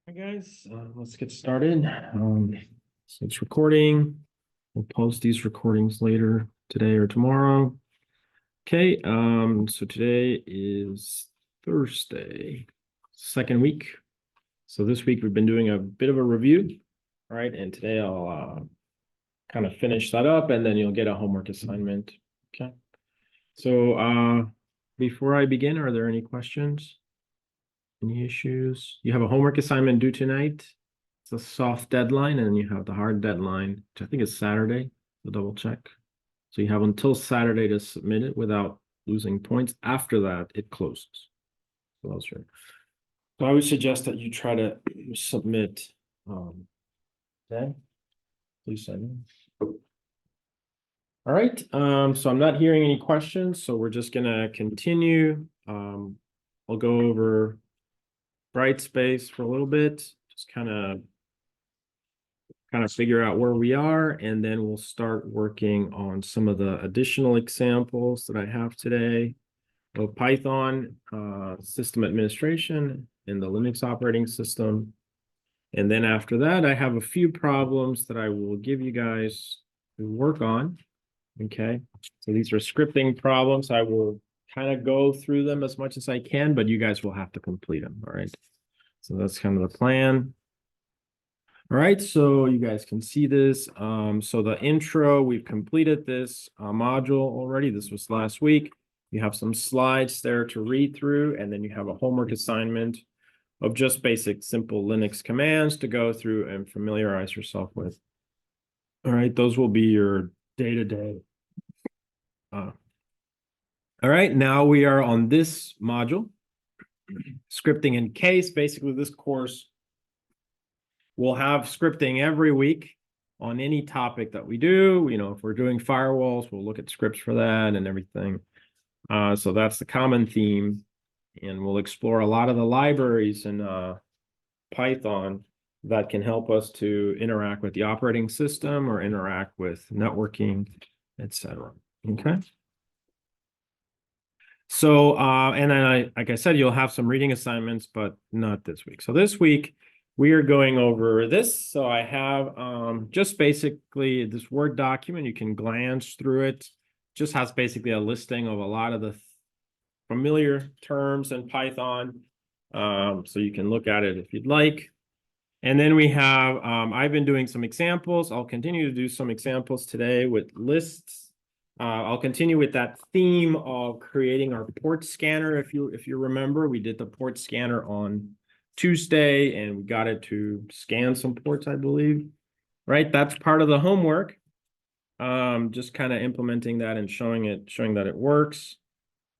Hi guys, let's get started. So it's recording. We'll post these recordings later today or tomorrow. Okay, so today is Thursday, second week. So this week we've been doing a bit of a review, right? And today I'll kind of finish that up and then you'll get a homework assignment. Okay. So before I begin, are there any questions? Any issues? You have a homework assignment due tonight. It's a soft deadline, and you have the hard deadline, which I think is Saturday. So double check. So you have until Saturday to submit it without losing points. After that, it closes. So that's right. So I would suggest that you try to submit. Okay. Please send. All right. So I'm not hearing any questions, so we're just gonna continue. I'll go over Brightspace for a little bit, just kind of figure out where we are, and then we'll start working on some of the additional examples that I have today of Python, system administration, and the Linux operating system. And then after that, I have a few problems that I will give you guys to work on. Okay, so these are scripting problems. I will kind of go through them as much as I can, but you guys will have to complete them. All right. So that's kind of the plan. All right, so you guys can see this. So the intro, we've completed this module already. This was last week. You have some slides there to read through, and then you have a homework assignment of just basic simple Linux commands to go through and familiarize yourself with. All right, those will be your day-to-day. All right, now we are on this module, scripting in case. Basically, this course we'll have scripting every week on any topic that we do. You know, if we're doing firewalls, we'll look at scripts for that and everything. So that's the common theme. And we'll explore a lot of the libraries in Python that can help us to interact with the operating system or interact with networking, etc. Okay. So, and then like I said, you'll have some reading assignments, but not this week. So this week, we are going over this. So I have just basically this Word document. You can glance through it. Just has basically a listing of a lot of the familiar terms in Python. So you can look at it if you'd like. And then we have, I've been doing some examples. I'll continue to do some examples today with lists. I'll continue with that theme of creating our port scanner. If you remember, we did the port scanner on Tuesday, and we got it to scan some ports, I believe. Right, that's part of the homework. Just kind of implementing that and showing that it works.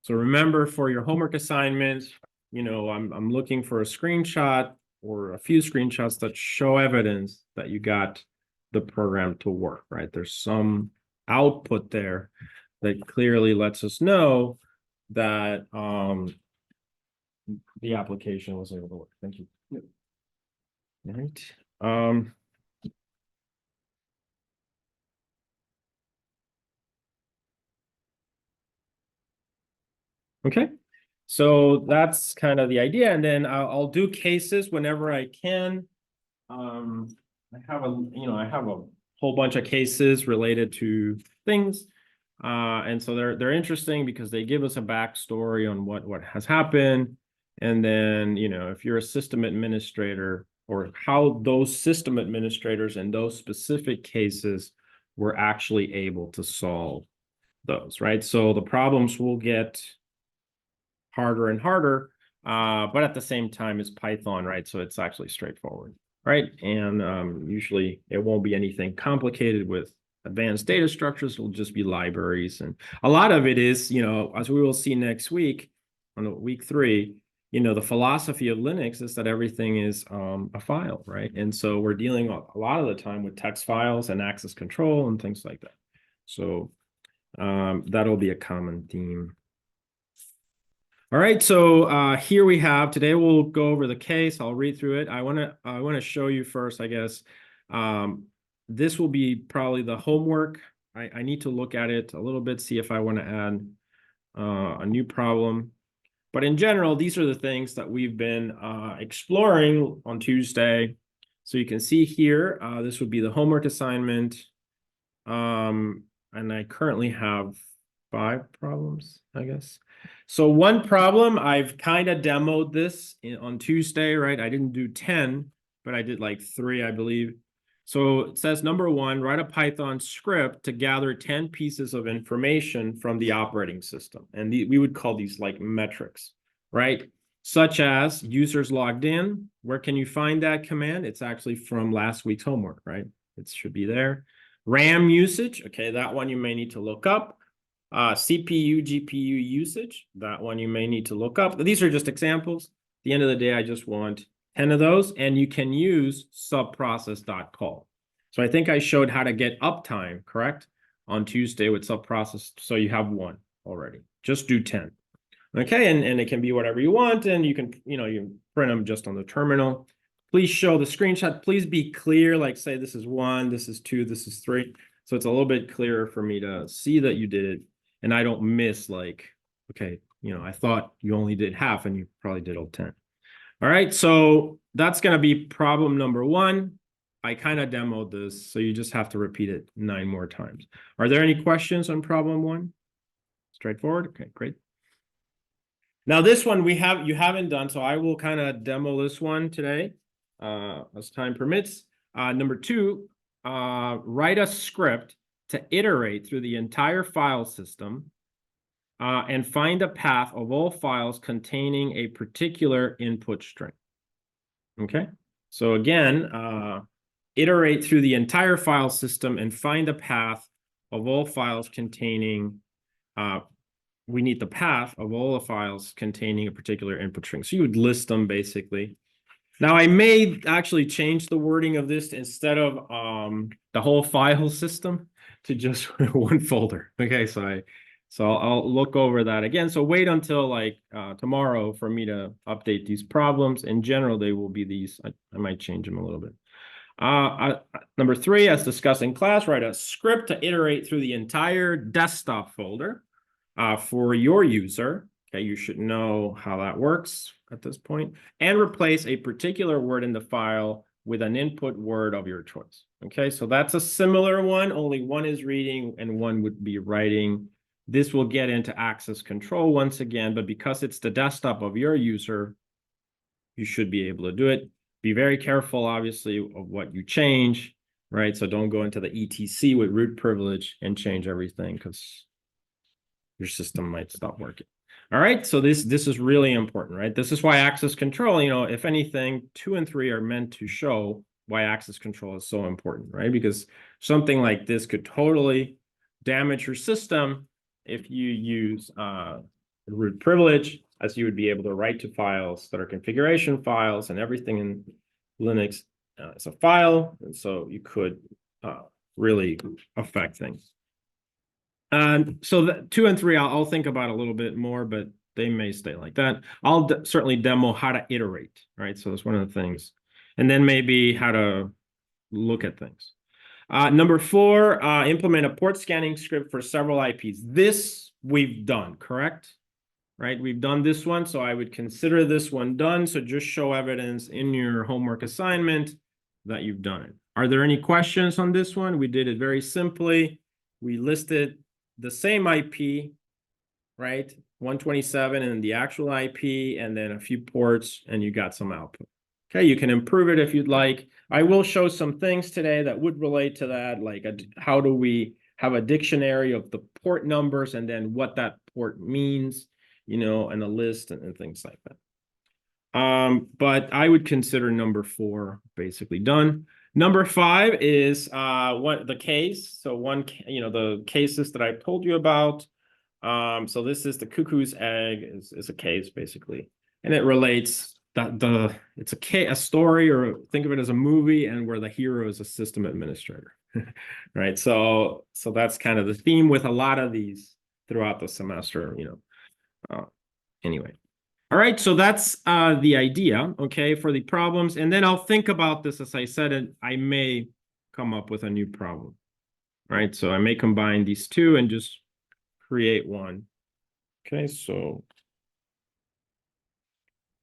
So remember, for your homework assignments, you know, I'm looking for a screenshot or a few screenshots that show evidence that you got the program to work. Right, there's some output there that clearly lets us know that the application was able to work. Thank you. Yep. All right. Okay, so that's kind of the idea, and then I'll do cases whenever I can. I have a whole bunch of cases related to things. And so they're interesting because they give us a backstory on what has happened. And then, you know, if you're a system administrator, or how those system administrators in those specific cases were actually able to solve those, right? So the problems will get harder and harder, but at the same time it's Python, right? So it's actually straightforward, right? And usually it won't be anything complicated with advanced data structures. It'll just be libraries, and a lot of it is, you know, as we will see next week on week 3, you know, the philosophy of Linux is that everything is a file, right? And so we're dealing a lot of the time with text files and access control and things like that. So that'll be a common theme. All right, so here we have, today we'll go over the case. I'll read through it. I want to show you first, I guess. This will be probably the homework. I need to look at it a little bit, see if I want to add a new problem. But in general, these are the things that we've been exploring on Tuesday. So you can see here, this would be the homework assignment. And I currently have 5 problems, I guess. So one problem, I've kind of demoed this on Tuesday, right? I didn't do 10, but I did like 3, I believe. So it says number 1, write a Python script to gather 10 pieces of information from the operating system. And we would call these like metrics, right? Such as users logged in. Where can you find that command? It's actually from last week's homework, right? It should be there. RAM usage, okay, that one you may need to look up. CPU, GPU usage, that one you may need to look up. These are just examples. At the end of the day, I just want 10 of those, and you can use subprocess.call. So I think I showed how to get uptime, correct? On Tuesday with subprocess, so you have 1 already. Just do 10. Okay, and it can be whatever you want, and you can, you print them just on the terminal. Please show the screenshot. Please be clear, like say this is 1, this is 2, this is 3. So it's a little bit clearer for me to see that you did it, and I don't miss like, okay, I thought you only did half and you probably did all 10. All right, so that's going to be problem number 1. I kind of demoed this, so you just have to repeat it 9 more times. Are there any questions on problem 1? Straightforward? Okay, great. Now this one you haven't done, so I will kind of demo this one today as time permits. Number 2, write a script to iterate through the entire file system and find a path of all files containing a particular input string. Okay, so again, iterate through the entire file system and find a path of all files containing we need the path of all the files containing a particular input string. So you would list them basically. Now I may actually change the wording of this instead of the whole file system to just 1 folder. Okay, so I'll look over that again. So wait until like tomorrow for me to update these problems. In general, they will be these. I might change them a little bit. Number 3, as discussed in class, write a script to iterate through the entire desktop folder. For your user, okay, you should know how that works at this point, and replace a particular word in the file with an input word of your choice. Okay, so that's a similar one, only one is reading and one would be writing. This will get into access control once again, but because it's the desktop of your user, you should be able to do it. Be very careful, obviously, of what you change, right? So don't go into the etc with root privilege and change everything because your system might stop working. All right, so this is really important, right? This is why access control, if anything, 2 and 3 are meant to show why access control is so important, right? Because something like this could totally damage your system if you use root privilege, as you would be able to write to files that are configuration files, and everything in Linux is a file, and so you could really affect things. And so 2 and 3, I'll think about a little bit more, but they may stay like that. I'll certainly demo how to iterate, right? So that's one of the things. And then maybe how to look at things. Number 4, implement a port scanning script for several IPs. This we've done, correct? Right, we've done this one, so I would consider this one done. So just show evidence in your homework assignment that you've done it. Are there any questions on this one? We did it very simply. We listed the same IP, right? 127 and the actual IP, and then a few ports, and you got some output. Okay, you can improve it if you'd like. I will show some things today that would relate to that, like how do we have a dictionary of the port numbers and then what that port means, and a list and things like that. But I would consider number 4 basically done. Number 5 is what the case. So the cases that I told you about. So this is the cuckoo's egg is a case basically, and it relates it's a story, or think of it as a movie, and where the hero is a system administrator, right? So that's kind of the theme with a lot of these throughout the semester, anyway. All right, so that's the idea, okay, for the problems. And then I'll think about this, as I said, and I may come up with a new problem, right? So I may combine these 2 and just create one. Okay, so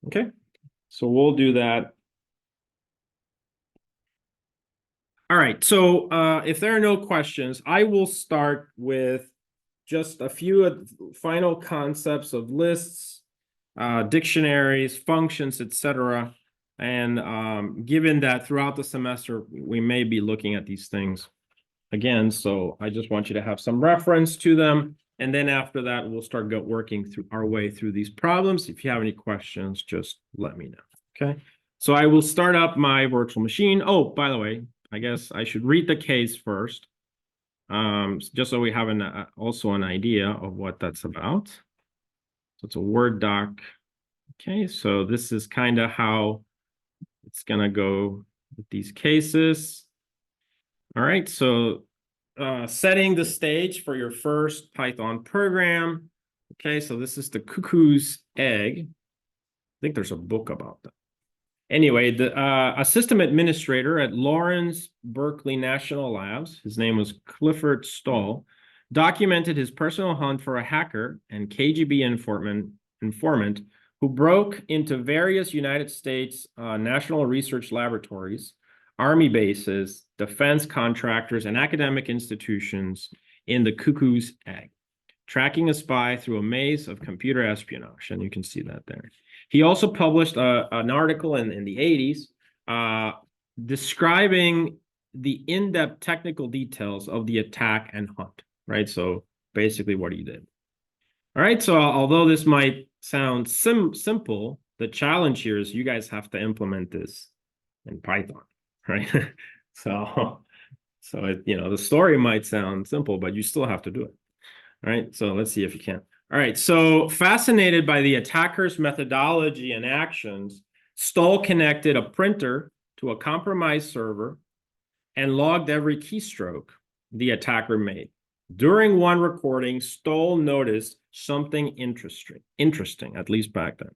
Okay, so we'll do that. All right, so if there are no questions, I will start with just a few final concepts of lists, dictionaries, functions, etc. And given that throughout the semester, we may be looking at these things again, so I just want you to have some reference to them. And then after that, we'll start working through our way through these problems. If you have any questions, just let me know, okay? So I will start up my virtual machine. Oh, by the way, I guess I should read the case first, just so we have also an idea of what that's about. So it's a Word doc. Okay, so this is kind of how it's going to go with these cases. All right, so setting the stage for your first Python program. Okay, so this is the Cuckoo's egg. I think there's a book about that. Anyway, a system administrator at Lawrence Berkeley National Labs, his name was Clifford Stoll, documented his personal hunt for a hacker and KGB informant who broke into various United States national research laboratories, army bases, defense contractors, and academic institutions in the Cuckoo's egg, tracking a spy through a maze of computer espionage, and you can see that there. He also published an article in the 80s describing the in-depth technical details of the attack and hunt, right? So basically what he did. All right, so although this might sound simple, the challenge here is you guys have to implement this in Python, right? so the story might sound simple, but you still have to do it. All right, so let's see if you can. All right, so fascinated by the attacker's methodology and actions, Stoll connected a printer to a compromised server and logged every keystroke the attacker made. During one recording, Stoll noticed something interesting, at least back then.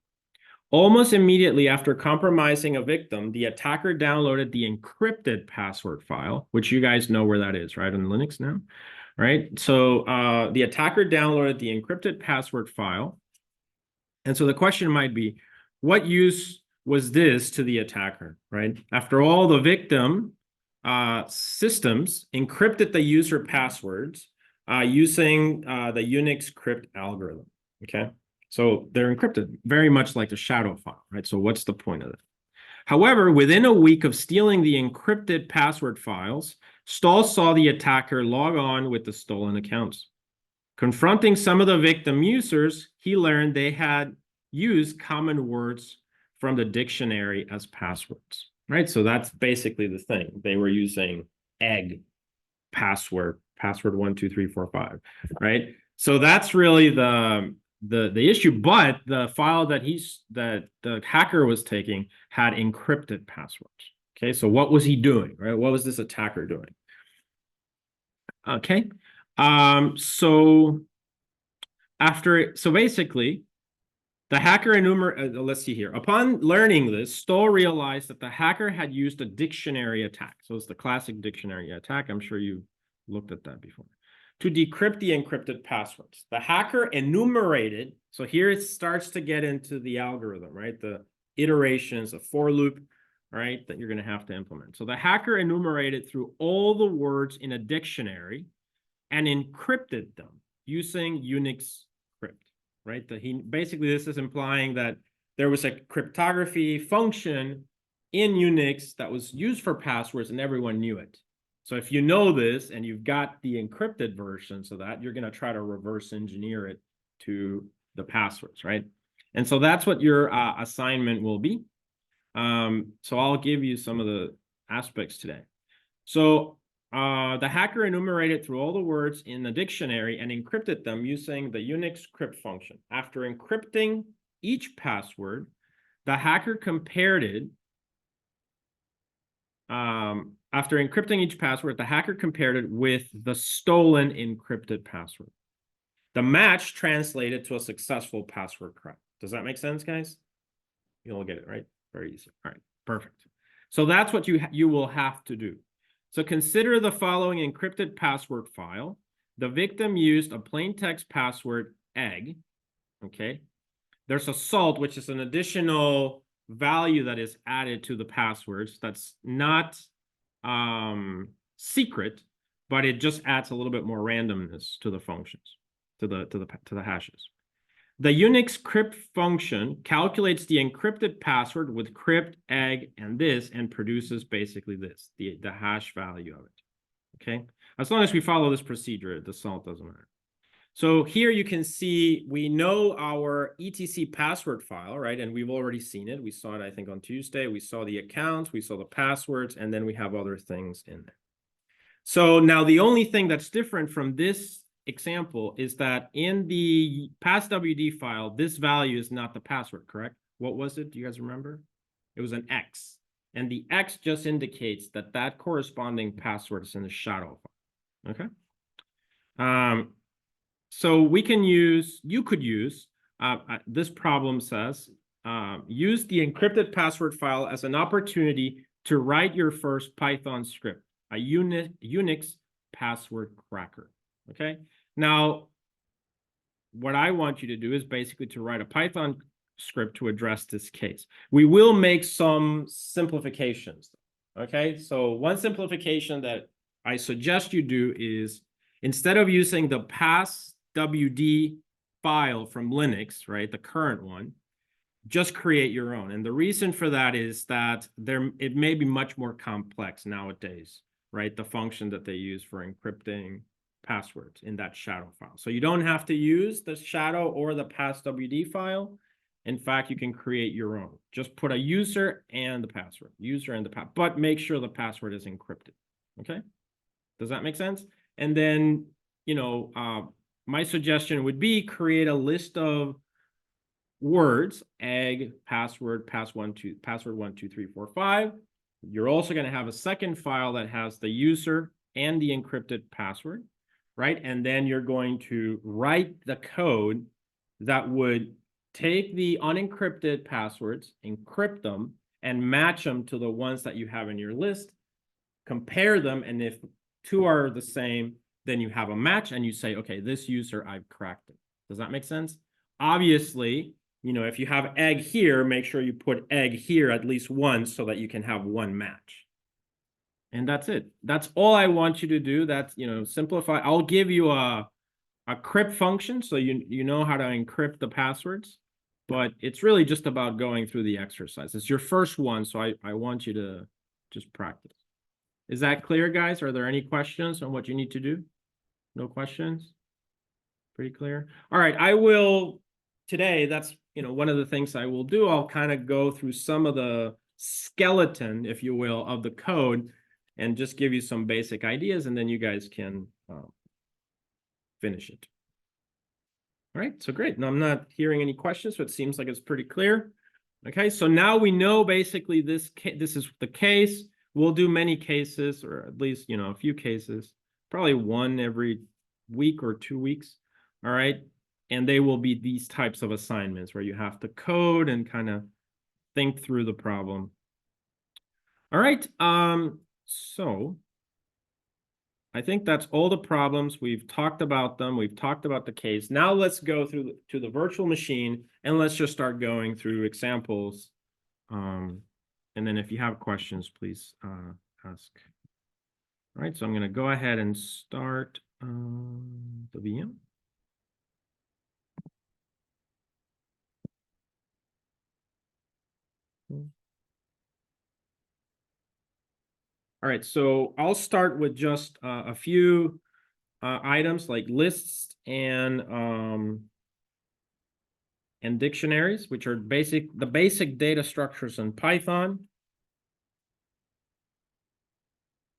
Almost immediately after compromising a victim, the attacker downloaded the encrypted password file, which you guys know where that is, right, on Linux now? Right, so the attacker downloaded the encrypted password file. And so the question might be, what use was this to the attacker, right? After all, the victim systems encrypted the user passwords using the Unix crypt algorithm, okay? So they're encrypted, very much like the shadow file, right? So what's the point of it? However, within a week of stealing the encrypted password files, Stoll saw the attacker log on with the stolen accounts. Confronting some of the victim users, he learned they had used common words from the dictionary as passwords, right? So that's basically the thing. They were using egg password 1, 2, 3, 4, 5, right? So that's really the issue, but the file that the hacker was taking had encrypted passwords. Okay, so what was he doing, right? What was this attacker doing? Okay, so basically, the hacker let's see here. Upon learning this, Stoll realized that the hacker had used a dictionary attack. So it's the classic dictionary attack. I'm sure you looked at that before. To decrypt the encrypted passwords. The hacker enumerated, so here it starts to get into the algorithm, right? The iterations, a for loop, right, that you're going to have to implement. So the hacker enumerated through all the words in a dictionary and encrypted them using Unix crypt, right? Basically, this is implying that there was a cryptography function in Unix that was used for passwords and everyone knew it. So if you know this and you've got the encrypted versions of that, you're going to try to reverse engineer it to the passwords, right? And so that's what your assignment will be. So I'll give you some of the aspects today. So the hacker enumerated through all the words in the dictionary and encrypted them using the Unix crypt function. After encrypting each password, the hacker compared it with the stolen encrypted password. The match translated to a successful password crack. Does that make sense, guys? You'll get it, right? Very easy. All right, perfect. So that's what you will have to do. So consider the following encrypted password file. The victim used a plain text password egg, okay? there's a salt, which is an additional value that is added to the passwords. That's not secret, but it just adds a little bit more randomness to the functions, to the hashes. The Unix crypt function calculates the encrypted password with crypt, egg, and this, and produces basically this, the hash value of it. Okay, as long as we follow this procedure, the salt doesn't matter. So here you can see we know our etc password file, right? And we've already seen it. We saw it, I think, on Tuesday. We saw the accounts, we saw the passwords, and then we have other things in there. So now the only thing that's different from this example is that in the passwd file, this value is not the password, correct? What was it? Do you guys remember? It was an X. And the X just indicates that that corresponding password is in the shadow file. Okay. So we can use, you could use, this problem says, use the encrypted password file as an opportunity to write your first Python script, a Unix password cracker. Okay. Now, what I want you to do is basically to write a Python script to address this case. We will make some simplifications. Okay. So one simplification that I suggest you do is instead of using the passwd file from Linux, right, the current one, just create your own. And the reason for that is that it may be much more complex nowadays, right? The function that they use for encrypting passwords in that shadow file. So you don't have to use the shadow or the passwd file. In fact, you can create your own. Just put a user and the password, but make sure the password is encrypted. Okay. Does that make sense? And then, you know, my suggestion would be create a list of words, egg, password, password 1, 2, 3, 4, 5. You're also going to have a second file that has the user and the encrypted password, right? And then you're going to write the code that would take the unencrypted passwords, encrypt them, and match them to the ones that you have in your list, compare them, and if two are the same, then you have a match and you say, okay, this user, I've cracked it. Does that make sense? Obviously, you know, if you have egg here, make sure you put egg here at least once so that you can have one match. And that's it. That's all I want you to do. That's, you know, simplify. I'll give you a crypt function so you know how to encrypt the passwords, but it's really just about going through the exercise. It's your first one, so I want you to just practice. Is that clear, guys? Are there any questions on what you need to do? No questions? Pretty clear? All right, I will today, that's, you know, one of the things I will do. I'll kind of go through some of the skeleton, if you will, of the code and just give you some basic ideas, and then you guys can finish it. All right, so great. Now I'm not hearing any questions, so it seems like it's pretty clear. Okay, so now we know basically this is the case. We'll do many cases, or at least, you know, a few cases, probably one every week or 2 weeks. All right, and they will be these types of assignments where you have to code and kind of think through the problem. All right, so I think that's all the problems. We've talked about them. We've talked about the case. Now let's go through to the virtual machine and let's just start going through examples. And then if you have questions, please ask. All right, so I'm going to go ahead and start the VM. All right, so I'll start with just a few items like lists and dictionaries, which are the basic data structures in Python.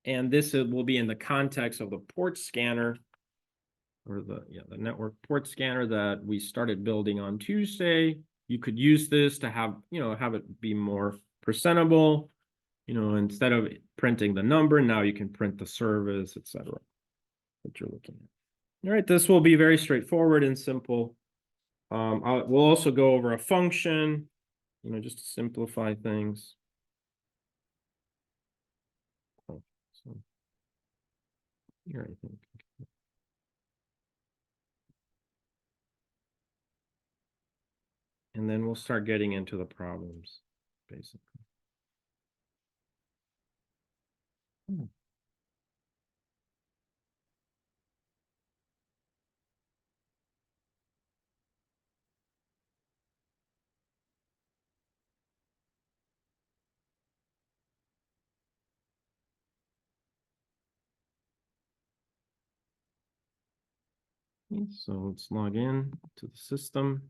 And this will be in the context of the port scanner, or the network port scanner that we started building on Tuesday. You could use this to have, have it be more presentable. Instead of printing the number, now you can print the service, etc. That you're looking at. All right, this will be very straightforward and simple. We'll also go over a function, just to simplify things. So here, I think. And then we'll start getting into the problems, basically. So let's log in to the system.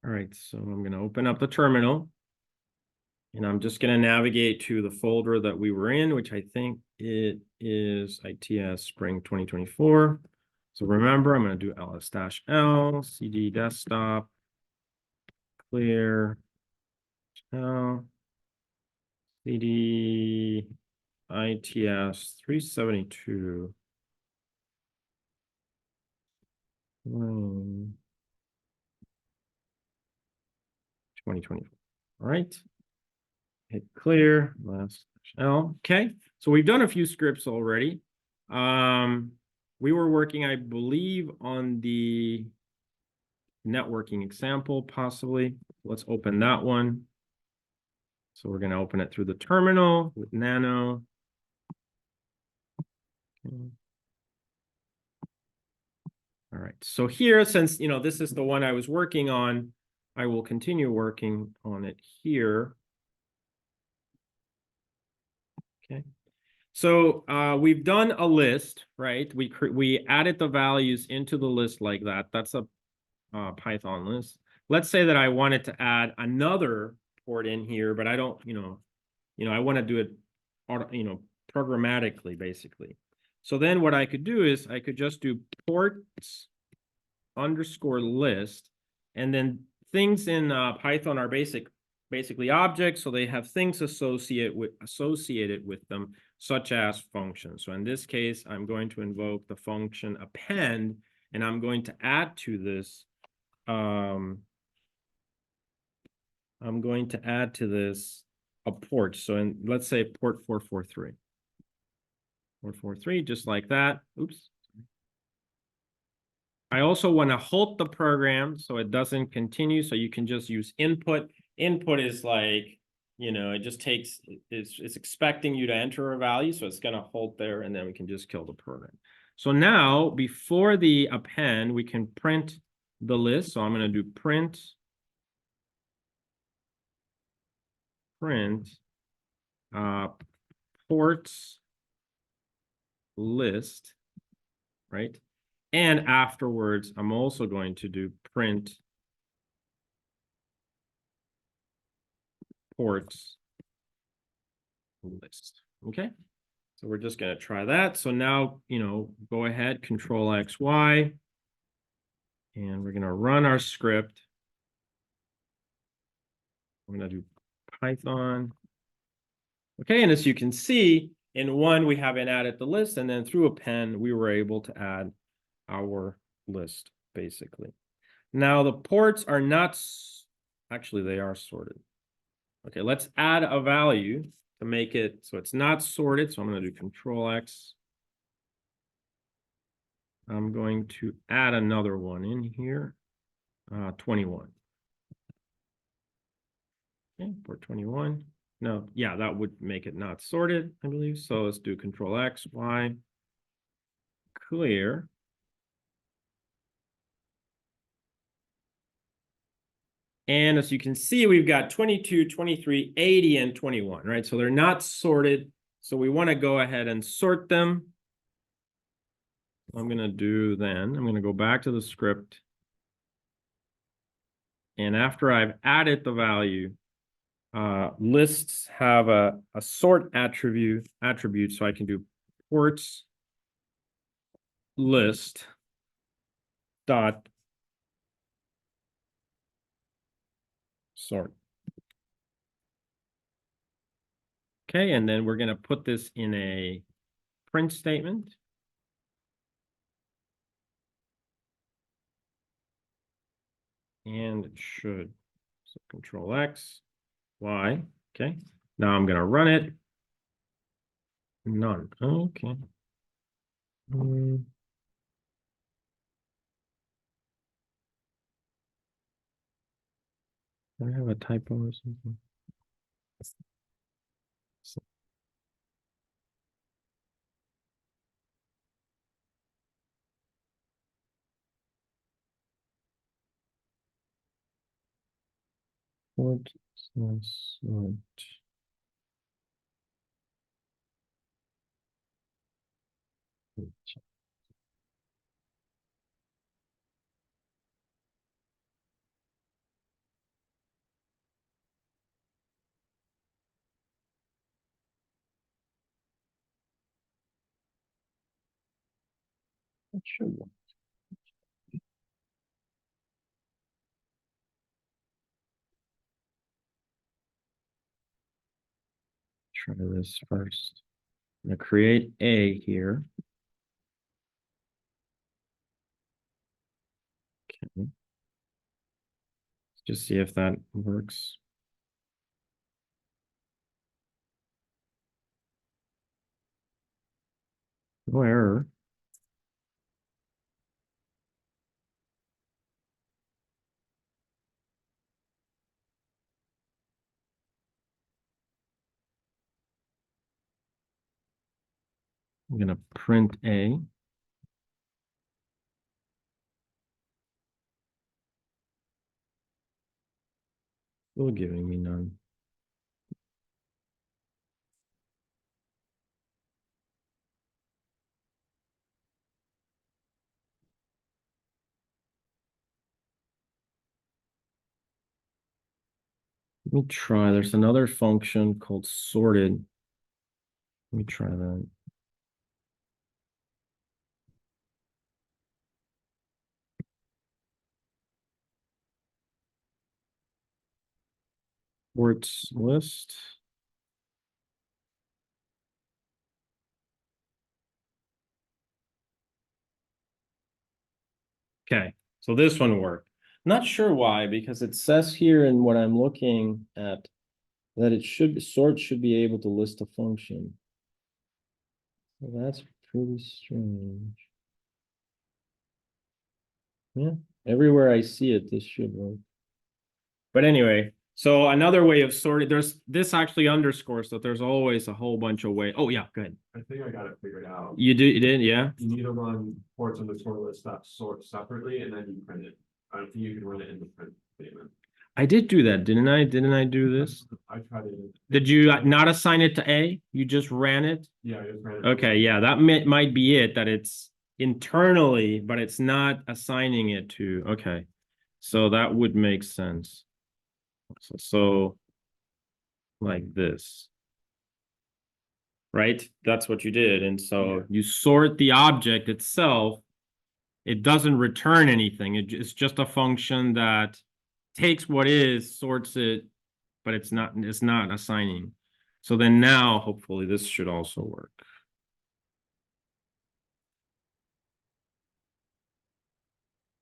All right, so I'm going to open up the terminal. And I'm just going to navigate to the folder that we were in, which I think it is ITS Spring 2024. So remember, I'm going to do ls-l, cd desktop, clear, l, cd, ITS 372. 2024. All right. Hit clear, last L. Okay, so we've done a few scripts already. We were working, I believe, on the networking example, possibly. Let's open that one. So we're going to open it through the terminal with nano. Okay. All right, so here, since this is the one I was working on, I will continue working on it here. Okay. So we've done a list, right? We added the values into the list like that. That's a Python list. Let's say that I wanted to add another port in here, but I don't, I want to do it, programmatically, basically. So then what I could do is I could just do ports underscore list, and then things in Python are basically objects, so they have things associated with them, such as functions. So in this case, I'm going to invoke the function append, and I'm going to add to this. I'm going to add to this a port. So let's say port 443. 443, just like that. Oops. I also want to halt the program so it doesn't continue. So you can just use input. Input is like, it just takes, it's expecting you to enter a value. So it's going to halt there, and then we can just kill the program. So now before the append, we can print the list. So I'm going to do print ports list, right? And afterwards, I'm also going to do print ports list. Okay, so we're just going to try that. So now, go ahead, Control X, Y, and we're going to run our script. I'm going to do Python. Okay, and as you can see, in one, we haven't added the list, and then through append, we were able to add our list, basically. Now, the ports are not, actually, they are sorted. Okay, let's add a value to make it so it's not sorted. So I'm going to do Control X. I'm going to add another one in here, 21. Okay, port 21. No, yeah, that would make it not sorted, I believe. So let's do Control X, Y, clear. And as you can see, we've got 22, 23, 80, and 21, right? So they're not sorted. So we want to go ahead and sort them. I'm going to go back to the script. And after I've added the value, lists have a sort attribute, so I can do ports list dot sort. Okay, and then we're going to put this in a print statement. And it should. So Control X, Y. Okay. Now I'm going to run it. None. Okay. Do I have a typo or something? Sort. It should work. Try this first. I'm going to create A here. Okay. Let's just see if that works. No error. I'm going to print A. Still giving me none. Let me try. There's another function called sorted. Let me try that. Sorts list. Okay, so this one worked. Not sure why, because it says here in what I'm looking at that it should sort should be able to list a function. So that's pretty strange. Yeah, everywhere I see it, this should work. But anyway, so another way of sorting, there's this actually underscores that there's always a whole bunch of ways. Oh yeah, good. I think I got it figured out. You did, yeah? You need to run ports on the sort list that sort separately, and then you print it. I don't think you can run it in the print statement. I did do that, didn't I? Didn't I do this? I tried it. Did you not assign it to A? You just ran it? Yeah, I just ran it. Okay, yeah, that might be it, that it's internally, but it's not assigning it to, okay. So that would make sense. So like this. Right? That's what you did. And so you sort the object itself. It doesn't return anything. It's just a function that takes what is, sorts it, but it's not assigning. So then now, hopefully, this should also work.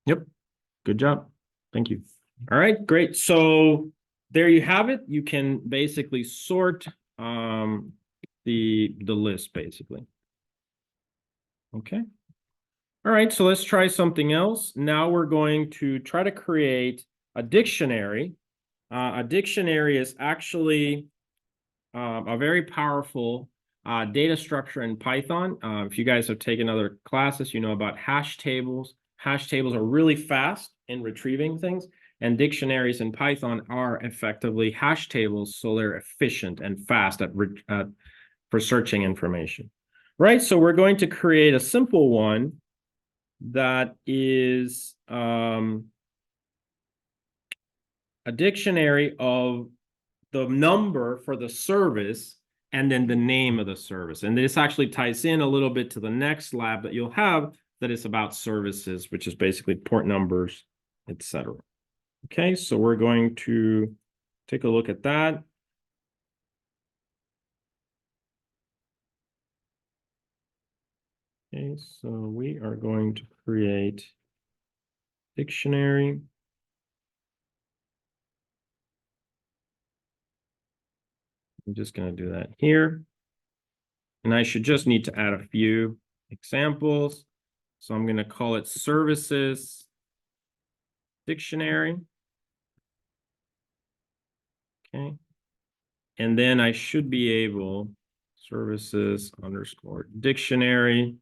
Yep. Good job. Thank you. All right, great. So there you have it. You can basically sort the list, basically. Okay. All right, so let's try something else. Now we're going to try to create a dictionary. A dictionary is actually a very powerful data structure in Python. If you guys have taken other classes, you know about hash tables. Hash tables are really fast in retrieving things, and dictionaries in Python are effectively hash tables, so they're efficient and fast for searching information. Right, so we're going to create a simple one that is a dictionary of the number for the service and then the name of the service. And this actually ties in a little bit to the next lab that you'll have that is about services, which is basically port numbers, etc. Okay, so we're going to take a look at that. Okay, so we are going to create dictionary. I'm just going to do that here. And I should just need to add a few examples. So I'm going to call it services dictionary. Okay. And then I should be able services underscore dictionary.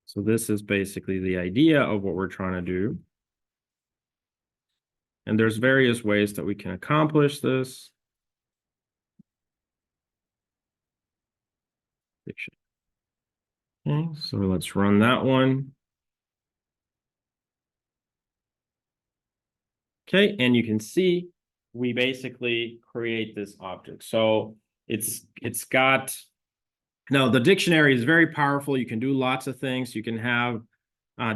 So this is basically the idea of what we're trying to do. And there's various ways that we can accomplish this. Okay, so let's run that one. Okay, and you can see we basically create this object. So it's got, now the dictionary is very powerful. You can do lots of things. You can have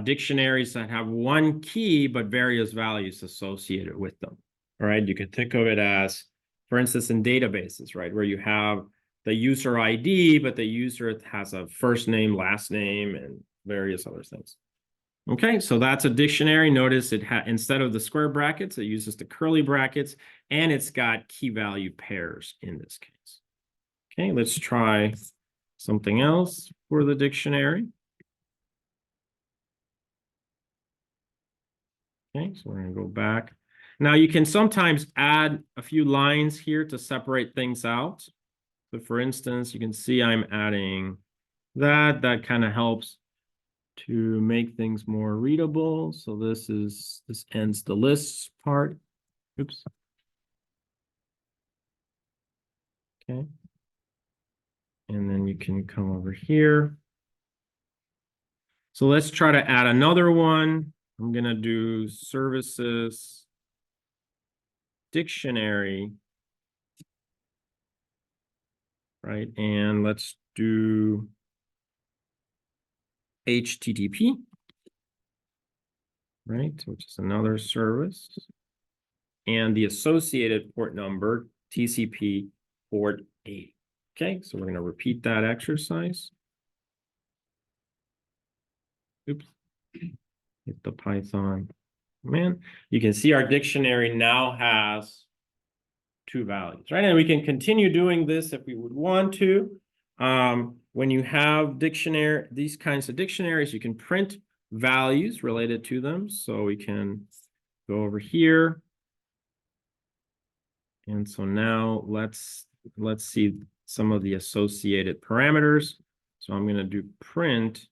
dictionaries that have one key, but various values associated with them. All right, you could think of it as, for instance, in databases, right, where you have the user ID, but the user has a first name, last name, and various other things. Okay, so that's a dictionary. Notice it instead of the square brackets, it uses the curly brackets, and it's got key value pairs in this case. Okay, let's try something else for the dictionary. Okay, so we're going to go back. Now you can sometimes add a few lines here to separate things out. So for instance, you can see I'm adding that. That kind of helps to make things more readable. So this ends the lists part. Oops. Okay. And then you can come over here. So let's try to add another one. I'm going to do services dictionary. Right. And let's do HTTP. Right, which is another service. And the associated port number, TCP port 8. Okay, so we're going to repeat that exercise. Oops, hit the Python command. You can see our dictionary now has two values, right? And we can continue doing this if we would want to. When you have these kinds of dictionaries, you can print values related to them. So we can go over here. And so now let's see some of the associated parameters. So I'm going to do print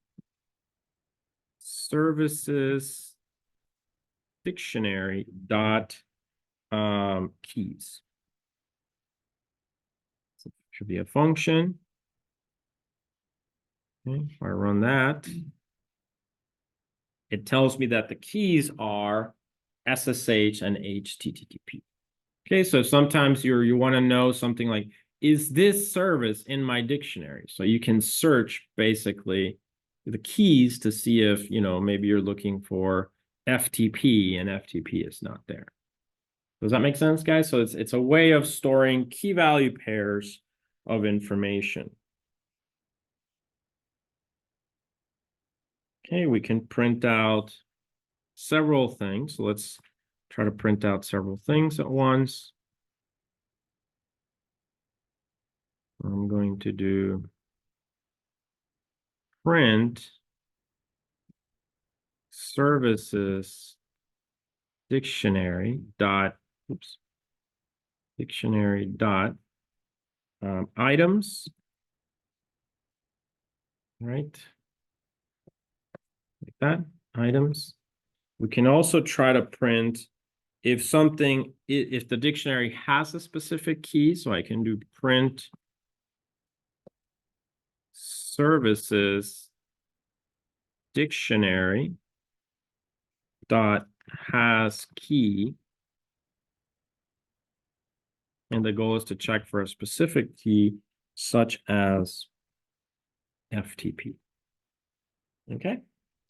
services dictionary dot keys. So it should be a function. Okay, if I run that, it tells me that the keys are SSH and HTTP. Okay, so sometimes you want to know something like, is this service in my dictionary? So you can search basically the keys to see if, maybe you're looking for FTP and FTP is not there. Does that make sense, guys? So it's a way of storing key value pairs of information. Okay, we can print out several things. So let's try to print out several things at once. I'm going to do print services dictionary dot items, right? Like that, items. We can also try to print if the dictionary has a specific key, so I can do print services dictionary dot has key, and the goal is to check for a specific key such as FTP. Okay,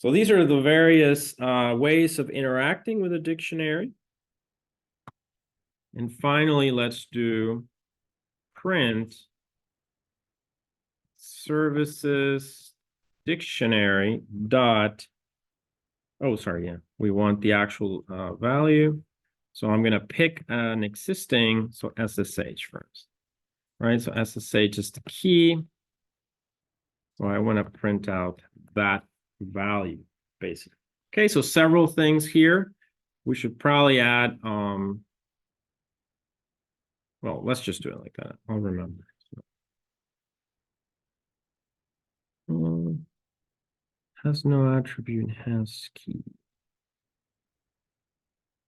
So these are the various ways of interacting with a dictionary. And finally, let's do print services dictionary dot. Oh, sorry, yeah, we want the actual value. So I'm going to pick an existing, so SSH first, right? So SSH is the key. So I want to print out that value, basically. Okay, so several things here. We should probably add, well, let's just do it like that. I'll remember. Has no attribute, has key.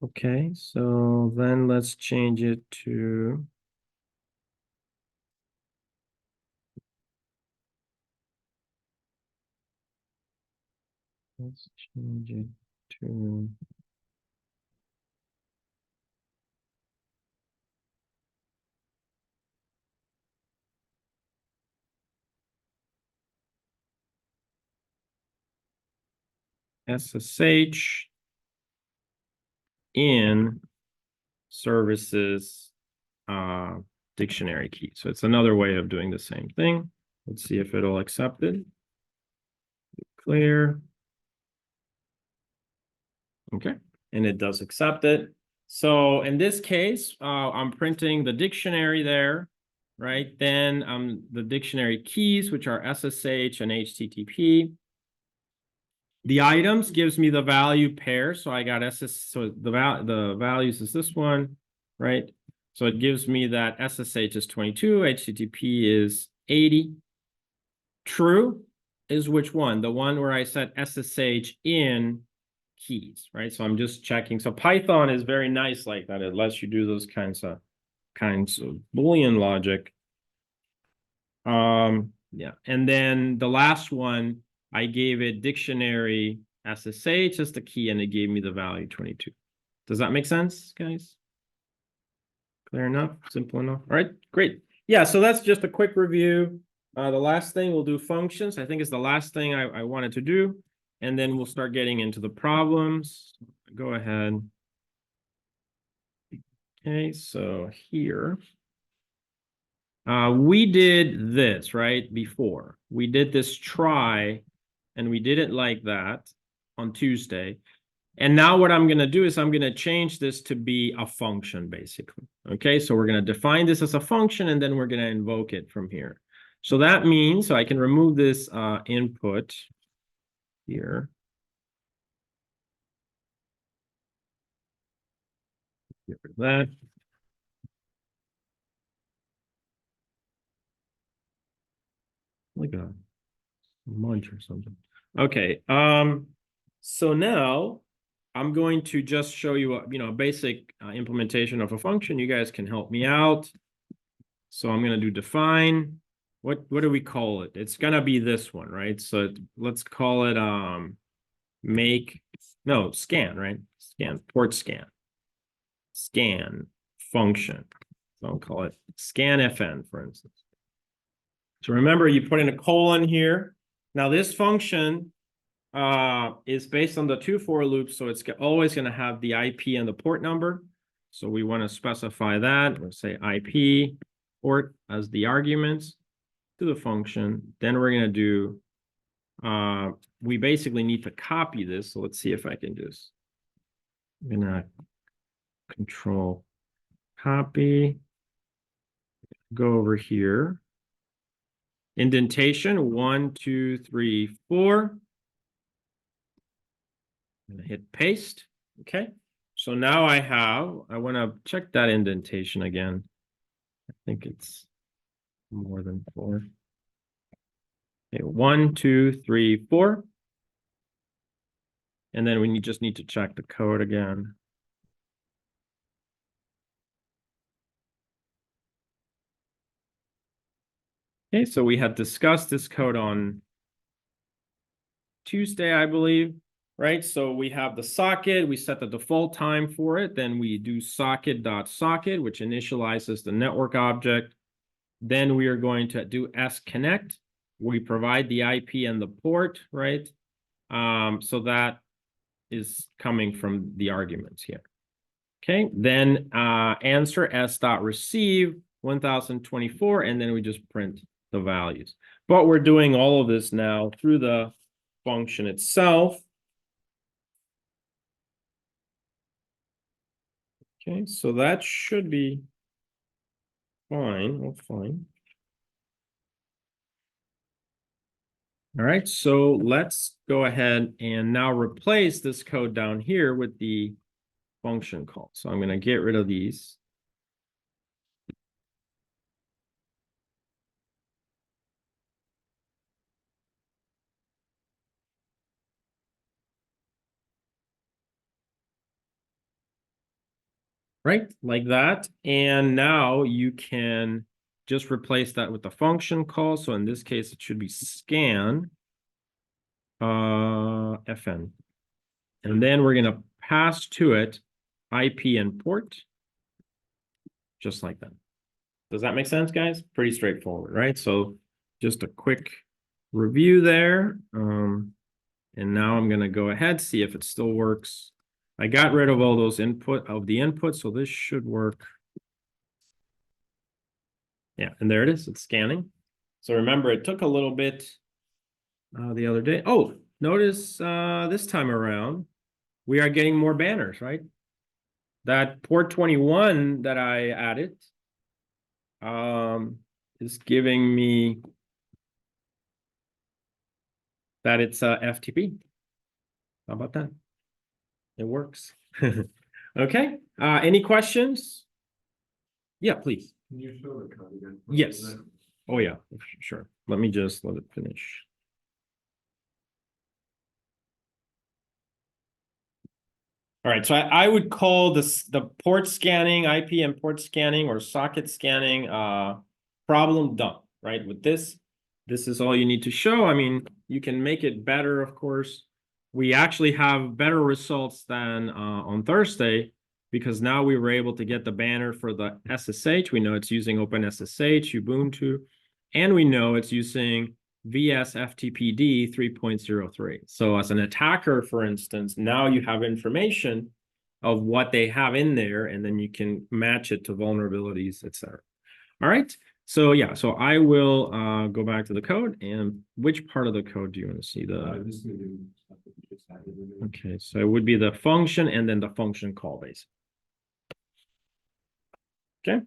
Okay, so then let's change it to let's change it to SSH in services dictionary key. So it's another way of doing the same thing. Let's see if it'll accept it. Clear. Okay, and it does accept it. So in this case, I'm printing the dictionary there, right? Then the dictionary keys, which are SSH and HTTP. The items gives me the value pair. So I got so the values is this one, right? So it gives me that SSH is 22, HTTP is 80. True is which one? The one where I set SSH in keys, right? So I'm just checking. So Python is very nice like that. It lets you do those kinds of Boolean logic. Yeah. And then the last one, I gave it dictionary SSH as the key, and it gave me the value 22. Does that make sense, guys? Clear enough? Simple enough? All right, great. Yeah, so that's just a quick review. The last thing we'll do functions. I think is the last thing I wanted to do. And then we'll start getting into the problems. Go ahead. Okay, so here. We did this, right, before. We did this try, and we did it like that on Tuesday. And now what I'm going to do is I'm going to change this to be a function, basically. Okay, so we're going to define this as a function, and then we're going to invoke it from here. So that means, so I can remove this input here. Get rid of that. Like a munch or something. Okay, so now I'm going to just show you a basic implementation of a function. You guys can help me out. So I'm going to do define. What do we call it? It's going to be this one, right? So let's call it scan, right? Scan, port scan. Scan function. So I'll call it scanfn, for instance. So remember, you put in a colon here. Now this function is based on the 2 for loops, so it's always going to have the IP and the port number. So we want to specify that. We'll say IP port as the arguments to the function. Then we're going to do, we basically need to copy this. So let's see if I can just, I'm going to control copy, go over here. Indentation 1, 2, 3, 4. I'm going to hit paste. Okay. So now I want to check that indentation again. I think it's more than 4. Okay, 1, 2, 3, 4. And then we just need to check the code again. Okay, so we had discussed this code on Tuesday, I believe, right? So we have the socket, we set the default time for it, then we do socket.socket, which initializes the network object. Then we are going to do sconnect. We provide the IP and the port, right? So that is coming from the arguments here. Okay, then answer s dot receive 1024, and then we just print the values. But we're doing all of this now through the function itself. Okay, so that should be fine. Well, fine. All right, so let's go ahead and now replace this code down here with the function call. So I'm going to get rid of these. Right, like that. And now you can just replace that with the function call. So in this case, it should be scan fn. And then we're going to pass to it IP and port, just like that. Does that make sense, guys? Pretty straightforward, right? So just a quick review there. And now I'm going to go ahead, see if it still works. I got rid of all those input, so this should work. Yeah, and there it is. It's scanning. So remember, it took a little bit the other day. Oh, notice this time around, we are getting more banners, right? That port 21 that I added is giving me that it's FTP. How about that? It works. Okay. Any questions? Yeah, please. Can you show the code again? Yes. Oh yeah, sure. Let me just let it finish. All right, so I would call this the port scanning, IP and port scanning or socket scanning problem done, right? With this is all you need to show. I mean, you can make it better, of course. We actually have better results than on Thursday because now we were able to get the banner for the SSH. We know it's using OpenSSH, Ubuntu, and we know it's using VS-FTPD 3.03. So as an attacker, for instance, now you have information of what they have in there, and then you can match it to vulnerabilities, etc. All right. So yeah, so I will go back to the code. And which part of the code do you want to see? Okay, so it would be the function and then the function call base. Okay.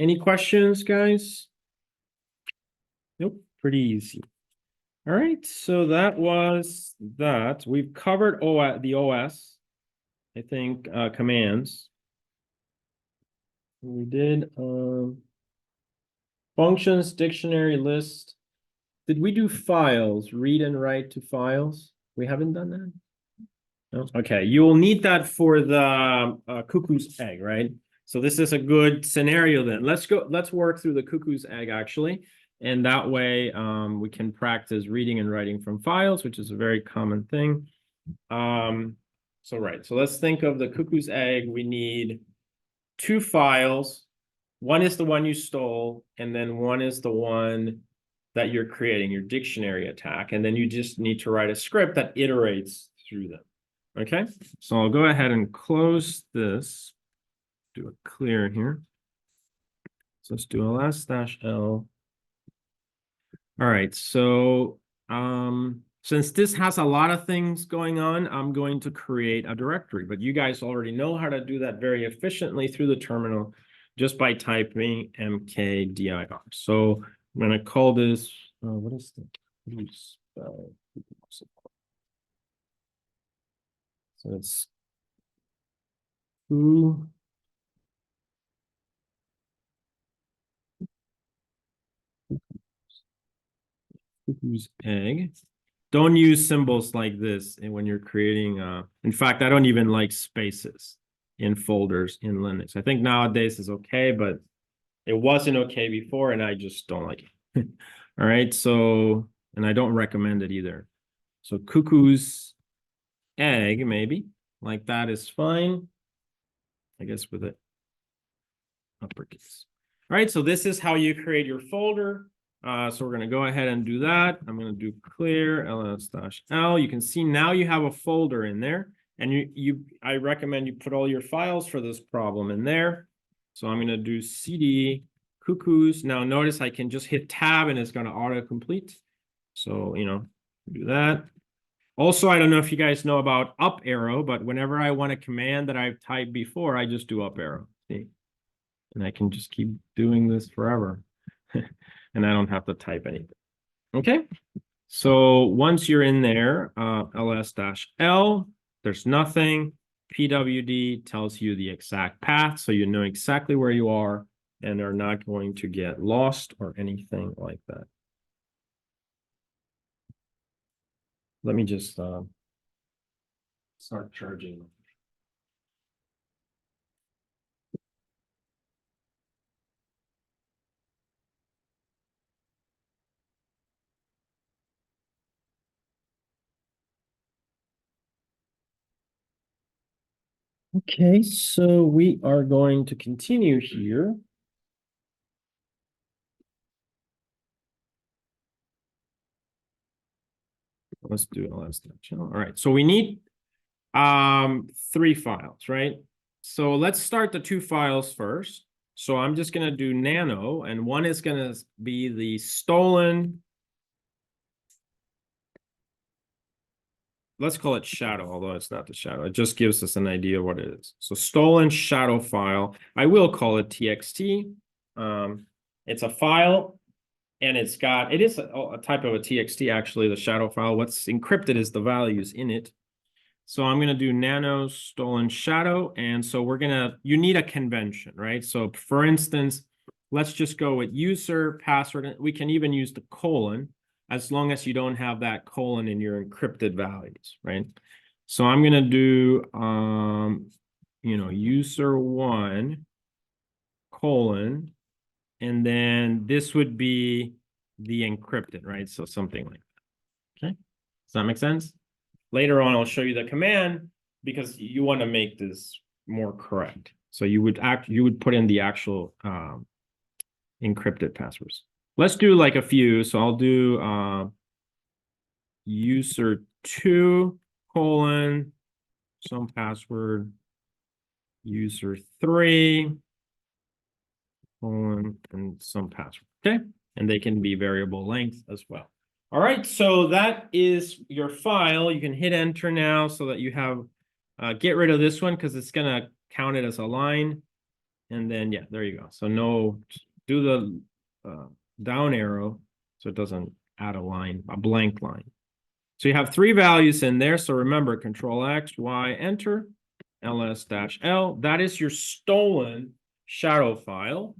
Any questions, guys? Nope, pretty easy. All right, so that was that. We've covered the OS, I think, commands. We did functions, dictionary, list. Did we do files, read and write to files? We haven't done that? No? Okay, you will need that for the cuckoo's egg, right? So this is a good scenario then. Let's work through the cuckoo's egg actually. And that way we can practice reading and writing from files, which is a very common thing. So let's think of the cuckoo's egg. We need two files. One is the one you stole, and then one is the one that you're creating, your dictionary attack. And then you just need to write a script that iterates through them. Okay, so I'll go ahead and close this. Do a clear here. So let's do ls-l. All right, so since this has a lot of things going on, I'm going to create a directory, but you guys already know how to do that very efficiently through the terminal just by typing mkdir. So I'm going to call this, what is the, so it's cuckoo's egg. Don't use symbols like this when you're creating, in fact, I don't even like spaces in folders in Linux. I think nowadays is okay, but it wasn't okay before, and I just don't like it. All right, so, and I don't recommend it either. So cuckoo's egg, maybe. like that is fine. I guess with it uppercase. All right, so this is how you create your folder. So we're going to go ahead and do that. I'm going to do clear ls-l. You can see now you have a folder in there, and I recommend you put all your files for this problem in there. So I'm going to do cd cuckoos. Now notice I can just hit tab and it's going to autocomplete. So, do that. Also, I don't know if you guys know about up arrow, but whenever I want a command that I've typed before, I just do up arrow. See? And I can just keep doing this forever. And I don't have to type anything. Okay. So once you're in there, ls-l, there's nothing. PWD tells you the exact path, so you know exactly where you are and are not going to get lost or anything like that. Let me just start charging. Okay, so we are going to continue here. Let's do ls channel. All right, so we need 3 files, right? So let's start the 2 files first. So I'm just going to do nano, and one is going to be the stolen. Let's call it shadow, although it's not the shadow. It just gives us an idea of what it is. So stolen shadow file. I will call it txt. It's a file, and it is a type of a txt, actually, the shadow file. What's encrypted is the values in it. So I'm going to do nano stolen shadow. And so you need a convention, right? So for instance, let's just go with user password. We can even use the colon as long as you don't have that colon in your encrypted values, right? So I'm going to do, user1 colon, and then this would be the encrypted, right? So something like that. Okay. Does that make sense? Later on, I'll show you the command because you want to make this more correct. So you would put in the actual encrypted passwords. Let's do like a few. So I'll do user2 colon some password, user3 colon and some password. Okay, and they can be variable length as well. All right, so that is your file. You can hit enter now so that you have, get rid of this one because it's going to count it as a line. And then, yeah, there you go. So do the down arrow so it doesn't add a blank line. So you have 3 values in there. So remember, Control X, Y, enter, ls-l. That is your stolen shadow file.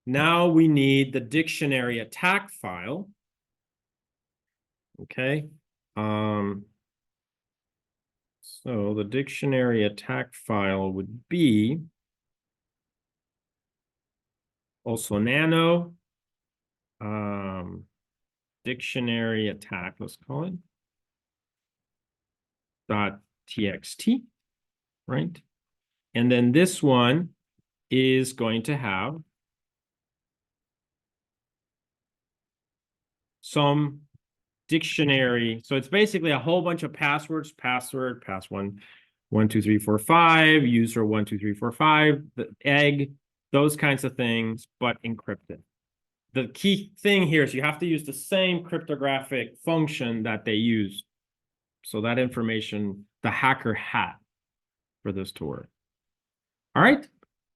Now we need the dictionary attack file. Okay. So the dictionary attack file would be also nano dictionary attack, let's call it .txt, right? And then this one is going to have some dictionary. So it's basically a whole bunch of passwords, pass 1, 2, 3, 4, 5, user 1, 2, 3, 4, 5, the egg, those kinds of things, but encrypted. The key thing here is you have to use the same cryptographic function that they use. So that information the hacker had for this to work. All right.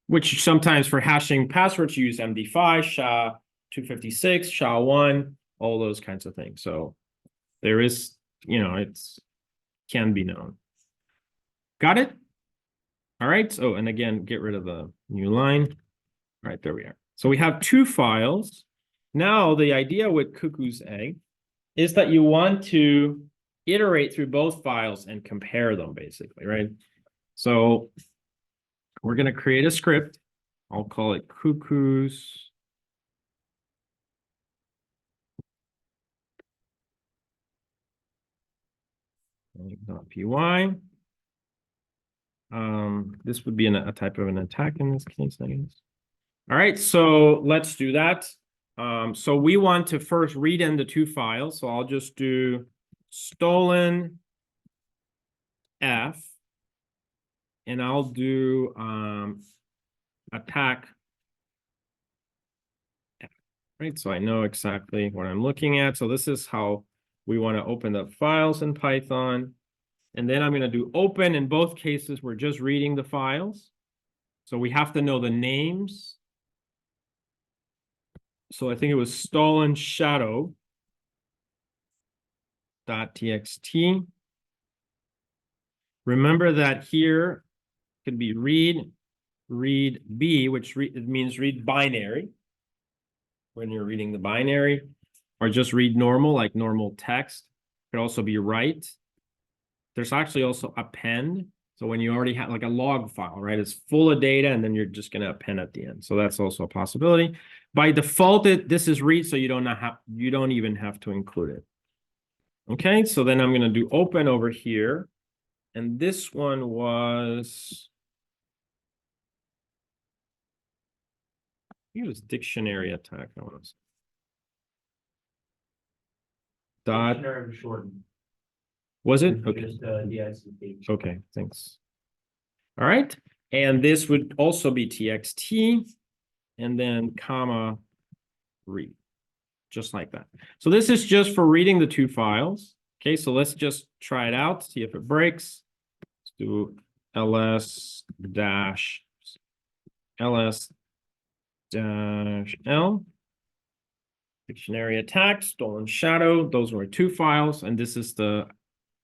Which sometimes for hashing passwords, you use MD5, SHA-256, SHA-1, all those kinds of things. So there is, it's can be known. Got it? All right. So, and again, get rid of the new line. All right, there we are. So we have 2 files. Now, the idea with Cuckoo's egg is that you want to iterate through both files and compare them, basically, right? So we're going to create a script. I'll call it Cuckoo's .py. This would be a type of an attack in this case, I guess. All right, so let's do that. So we want to first read in the two files. So I'll just do stolen F, and I'll do attack F, right? So I know exactly what I'm looking at. So this is how we want to open up files in Python. And then I'm going to do open. In both cases, we're just reading the files. So we have to know the names. So I think it was stolen shadow .txt. Remember that here could be read B, which it means read binary when you're reading the binary, or just read normal, like normal text. It could also be write. There's actually also append. So when you already have like a log file, right? It's full of data, and then you're just going to append at the end. So that's also a possibility. By default, this is read, so you don't even have to include it. Okay, so then I'm going to do open over here. And this one was, I think it was dictionary attack. I want to say. Dictionary shortened. Was it? Okay. Just DICT. Okay, thanks. All right. And this would also be txt, and then comma read, just like that. So this is just for reading the two files. Okay, so let's just try it out, see if it breaks. Let's do ls dash L. Dictionary attack, stolen shadow. Those were two files, and this is the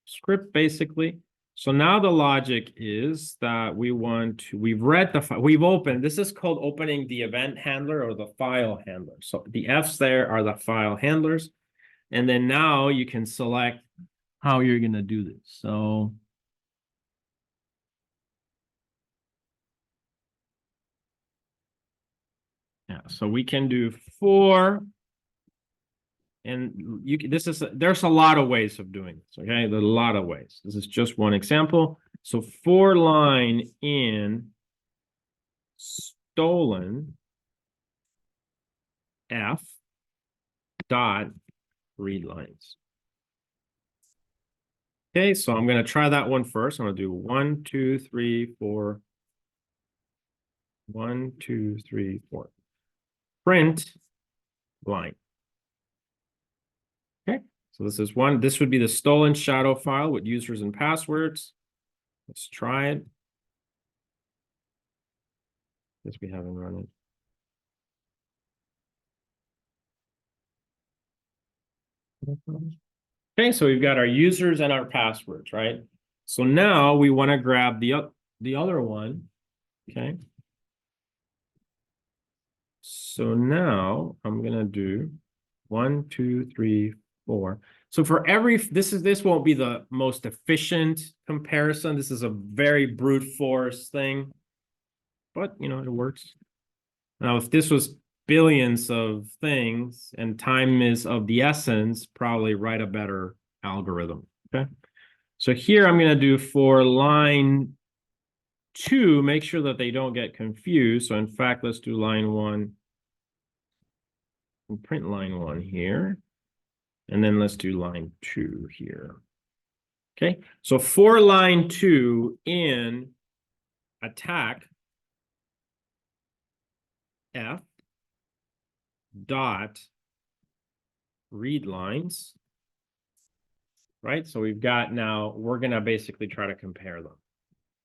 script basically. So now the logic is that we've read the file, we've opened, this is called opening the event handler or the file handler. So the F's there are the file handlers. And then now you can select how you're going to do this. So yeah, so we can do for, and there's a lot of ways of doing this, okay? There's a lot of ways. This is just one example. So for line in stolen F dot read lines. Okay, so I'm going to try that one first. I'm going to do 1, 2, 3, 4. 1, 2, 3, 4. Print line. Okay, so this is one. This would be the stolen shadow file with users and passwords. Let's try it. Guess we haven't run it. Okay, so we've got our users and our passwords, right? So now we want to grab the other one. Okay. So now I'm gonna do 1, 2, 3, 4. So for this won't be the most efficient comparison. This is a very brute force thing, but you know, it works. Now, if this was billions of things and time is of the essence, probably write a better algorithm. Okay. So here I'm going to do for line 2, make sure that they don't get confused. So in fact, let's do line 1 and print line 1 here. And then let's do line 2 here. Okay. So for line 2 in attack F dot read lines, right? So we've got now, we're going to basically try to compare them.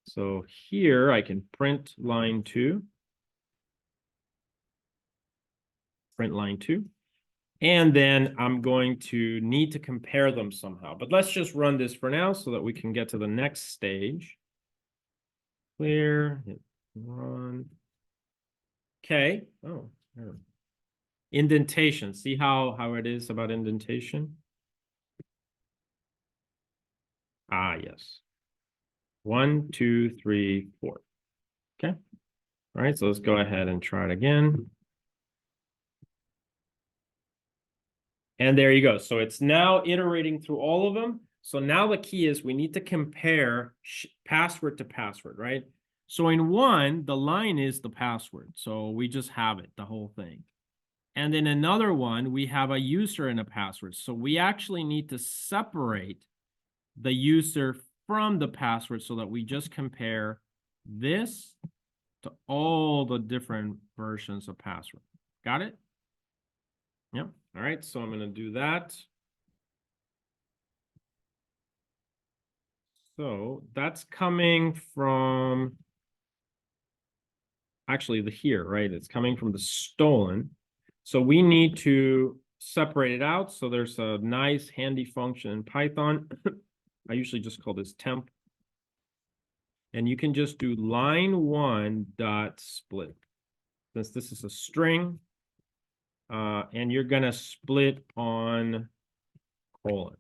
So here I can print line 2, print line 2, and then I'm going to need to compare them somehow. But let's just run this for now so that we can get to the next stage. Clear, hit run. Okay. Oh, there. Indentation. See how it is about indentation? Ah, yes. 1, 2, 3, 4. Okay. All right, so let's go ahead and try it again. And there you go. So it's now iterating through all of them. So now the key is we need to compare password to password, right? So in one, the line is the password. So we just have it, the whole thing. And in another one, we have a user and a password. So we actually need to separate the user from the password so that we just compare this to all the different versions of password. Got it? Yep. All right. So I'm going to do that. So that's coming from actually the here, right? It's coming from the stolen. So we need to separate it out. So there's a nice handy function in Python. I usually just call this temp. And you can just do line1 dot split. Since this is a string, and you're gonna split on colon.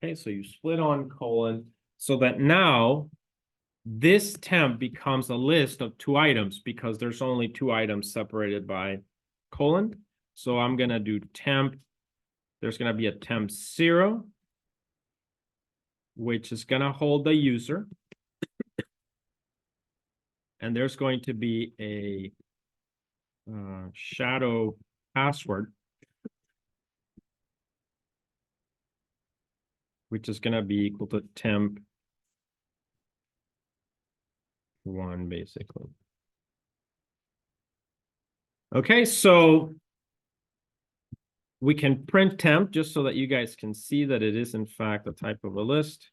Okay, so you split on colon so that now this temp becomes a list of 2 items because there's only 2 items separated by colon. So I'm gonna do temp. There's gonna be a temp 0, which is gonna hold the user. And there's going to be a shadow password, which is going to be equal to temp 1, basically. Okay, so we can print temp just so that you guys can see that it is in fact a type of a list.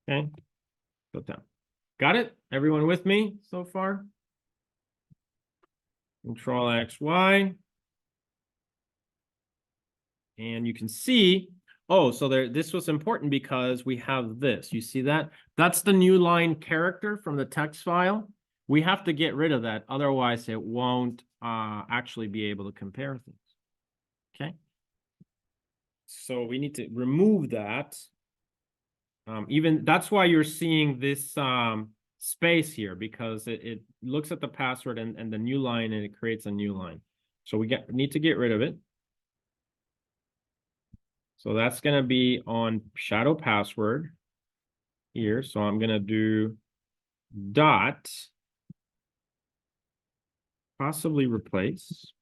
Okay, so temp. Got it? Everyone with me so far? Control X, Y. And you can see, oh, so there, this was important because we have this. You see that? That's the new line character from the text file. We have to get rid of that. Otherwise, it won't actually be able to compare things. Okay. So we need to remove that. Even that's why you're seeing this space here, because it looks at the password and the new line and it creates a new line. So we need to get rid of it. So that's going to be on shadow password here. So I'm going to do dot, possibly replace.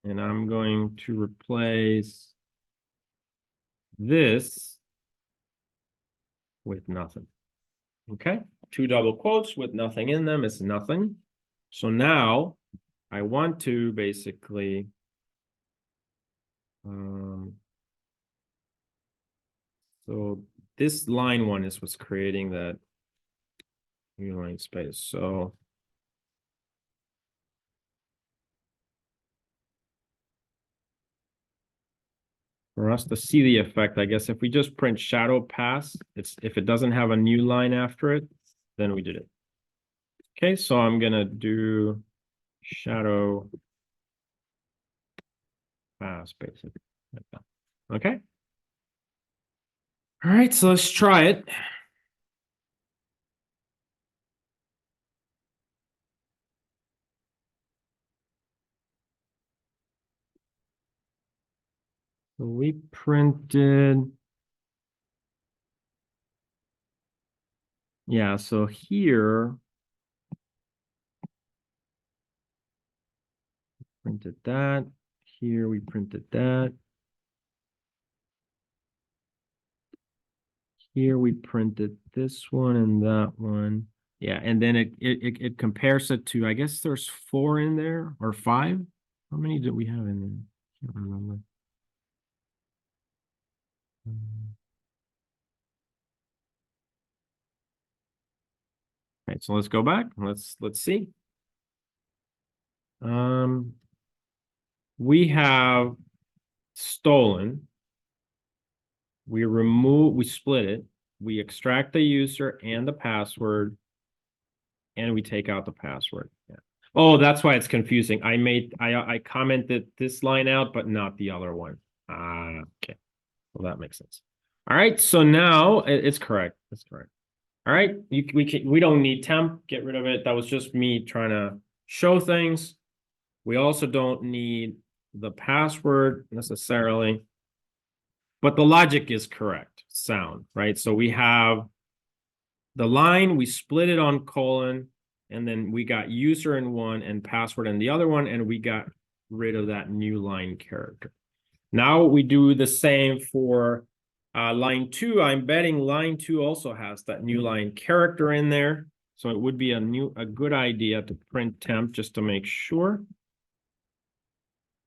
And I'm going to replace this with nothing. Okay, 2 double quotes with nothing in them is nothing. So now I want to basically so this line 1 is what's creating that new line space. So for us to see the effect, I guess if we just print shadow pass, if it doesn't have a new line after it, then we did it. Okay, so I'm gonna do shadow pass basically. Like that. Okay. All right, so let's try it. So we printed. Yeah, so here printed that. Here we printed that. Here we printed this one and that one. Yeah, and then it compares it to, I guess there's 4 in there or 5. How many did we have in there? Can't remember. Okay, so let's go back. Let's see. We have stolen. We split it. We extract the user and the password, and we take out the password. Yeah. Oh, that's why it's confusing. I commented this line out, but not the other one. Okay. Well, that makes sense. All right. So now it's correct. It's correct. All right. We don't need temp. Get rid of it. That was just me trying to show things. We also don't need the password necessarily, but the logic is correct, sound, right? So we have the line, we split it on colon, and then we got user in one and password in the other one, and we got rid of that new line character. Now we do the same for line 2. I'm betting line 2 also has that new line character in there. So it would be a good idea to print temp just to make sure.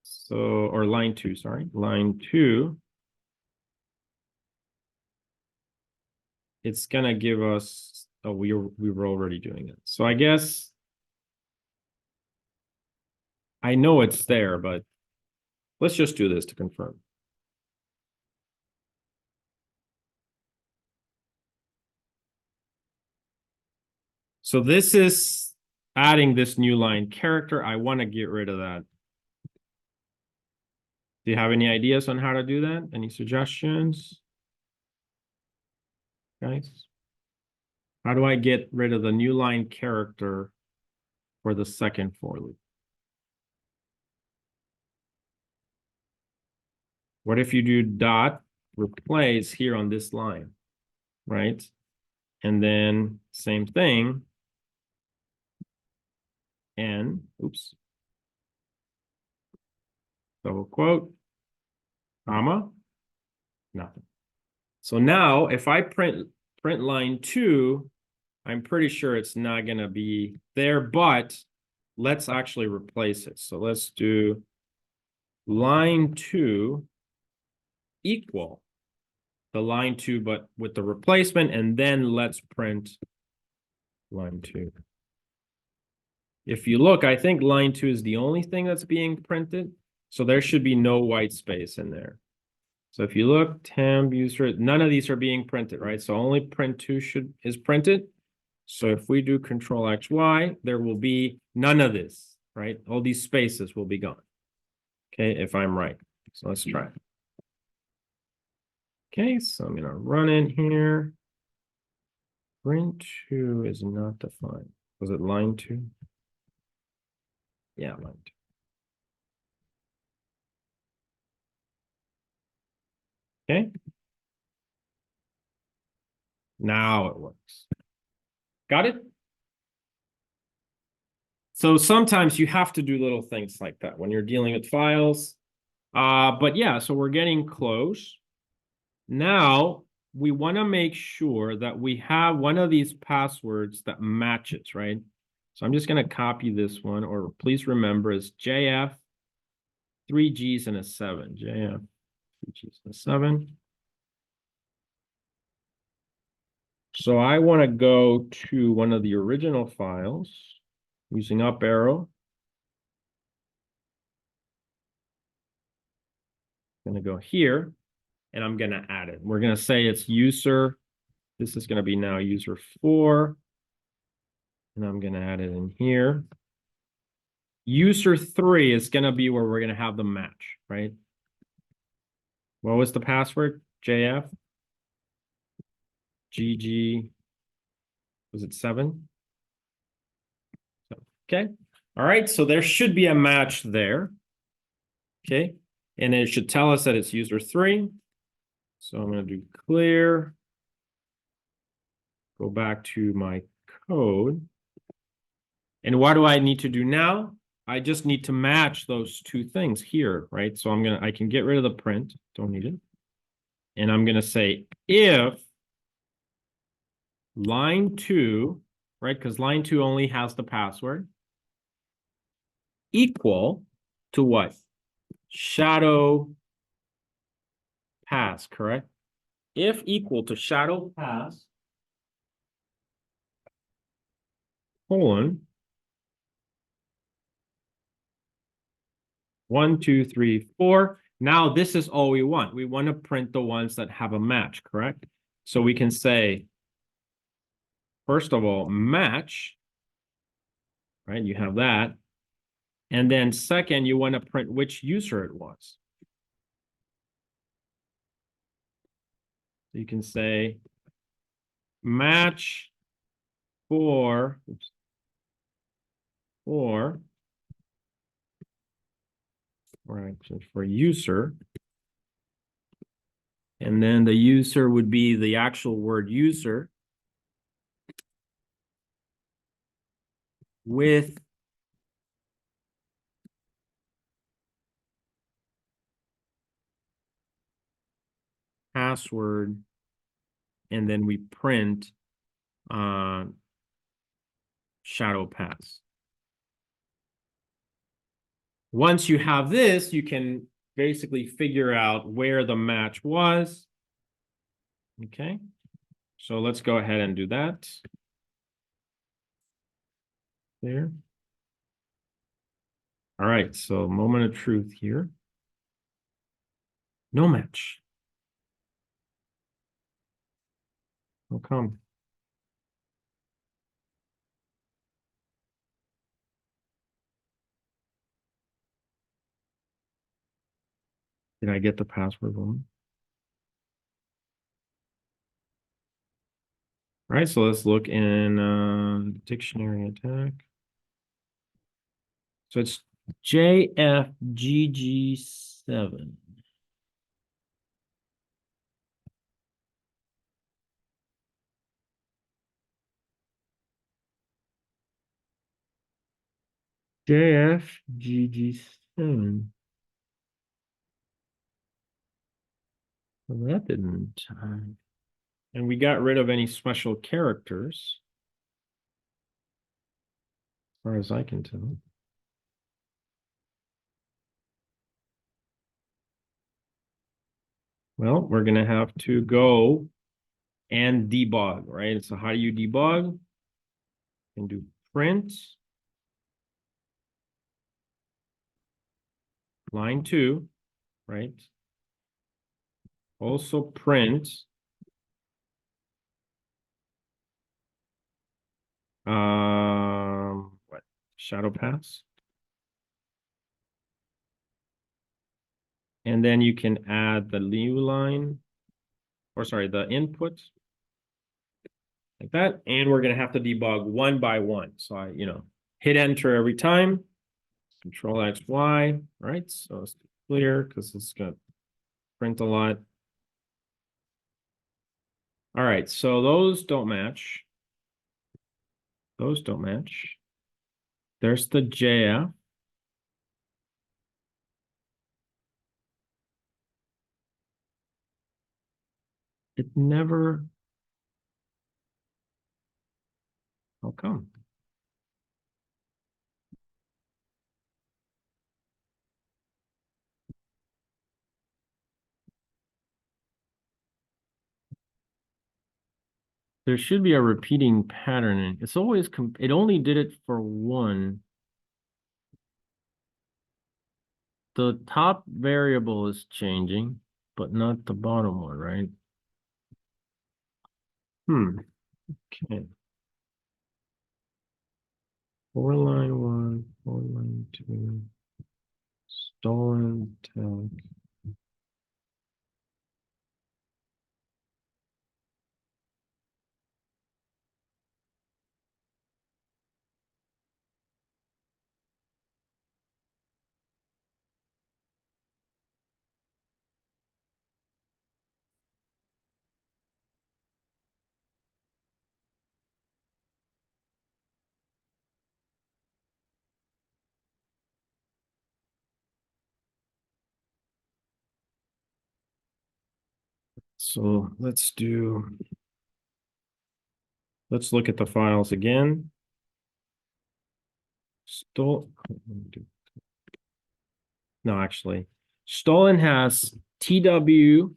So, or line 2, sorry, line 2. It's gonna give us, oh, we were already doing it. So I guess I know it's there, but let's just do this to confirm. So this is adding this new line character. I want to get rid of that. Do you have any ideas on how to do that? Any suggestions? Guys? How do I get rid of the new line character for the second for loop? What if you do dot replace here on this line, right? And then same thing. And, oops. Double quote, comma, nothing. So now if I print line 2, I'm pretty sure it's not going to be there, but let's actually replace it. So let's do line 2 equal the line 2, but with the replacement, and then let's print line 2. If you look, I think line 2 is the only thing that's being printed. So there should be no white space in there. So if you look, temp user, none of these are being printed, right? So only print 2 is printed. So if we do Control X, Y, there will be none of this, right? All these spaces will be gone. Okay, if I'm right. So let's try it. Okay, so I'm gonna run in here. Print 2 is not defined. Was it line 2? Yeah, line 2. Okay. Now it works. Got it? So sometimes you have to do little things like that when you're dealing with files. But yeah, so we're getting close. Now we want to make sure that we have one of these passwords that matches, right? So I'm just going to copy this one, or please remember it's JF, 3 Gs and a 7. JF, 3 Gs and a 7. So I want to go to one of the original files using up arrow. I'm going to go here and I'm going to add it. We're going to say it's user. This is going to be now user 4. And I'm going to add it in here. User 3 is going to be where we're going to have the match, right? What was the password? JF? GG, was it 7? Okay. All right. So there should be a match there. Okay. And it should tell us that it's user 3. So I'm going to do clear. Go back to my code. And what do I need to do now? I just need to match those two things here, right? So I can get rid of the print. Don't need it. And I'm going to say if line 2, right? Because line 2 only has the password, equal to what? Shadow pass, correct? If equal to shadow pass, colon, 1, 2, 3, 4. Now this is all we want. We want to print the ones that have a match, correct? So we can say, first of all, match, right? You have that. And then second, you want to print which user it was. So you can say match for or actually for user. And then the user would be the actual word user with password, and then we print shadow pass. Once you have this, you can basically figure out where the match was. Okay, so let's go ahead and do that. There. All right, so moment of truth here. No match. How come? Did I get the password wrong? All right, so let's look in dictionary attack. So it's JFGG7. JFGG7. Well, that didn't. And we got rid of any special characters, as far as I can tell. Well, we're going to have to go and debug, right? So how do you debug? You can do print line 2, right? Also print what? Shadow pass. And then you can add the new line, or sorry, the input like that. And we're going to have to debug one by one. So I, hit enter every time, Control X, Y, right? So it's clear because it's going to print a lot. All right, so those don't match. Those don't match. There's the JF. It never. How come? There should be a repeating pattern. It's always, it only did it for one. The top variable is changing, but not the bottom one, right? Okay. 4 line 1, 4 line 2, stolen tag. So let's look at the files again. No, actually, stolen has TW6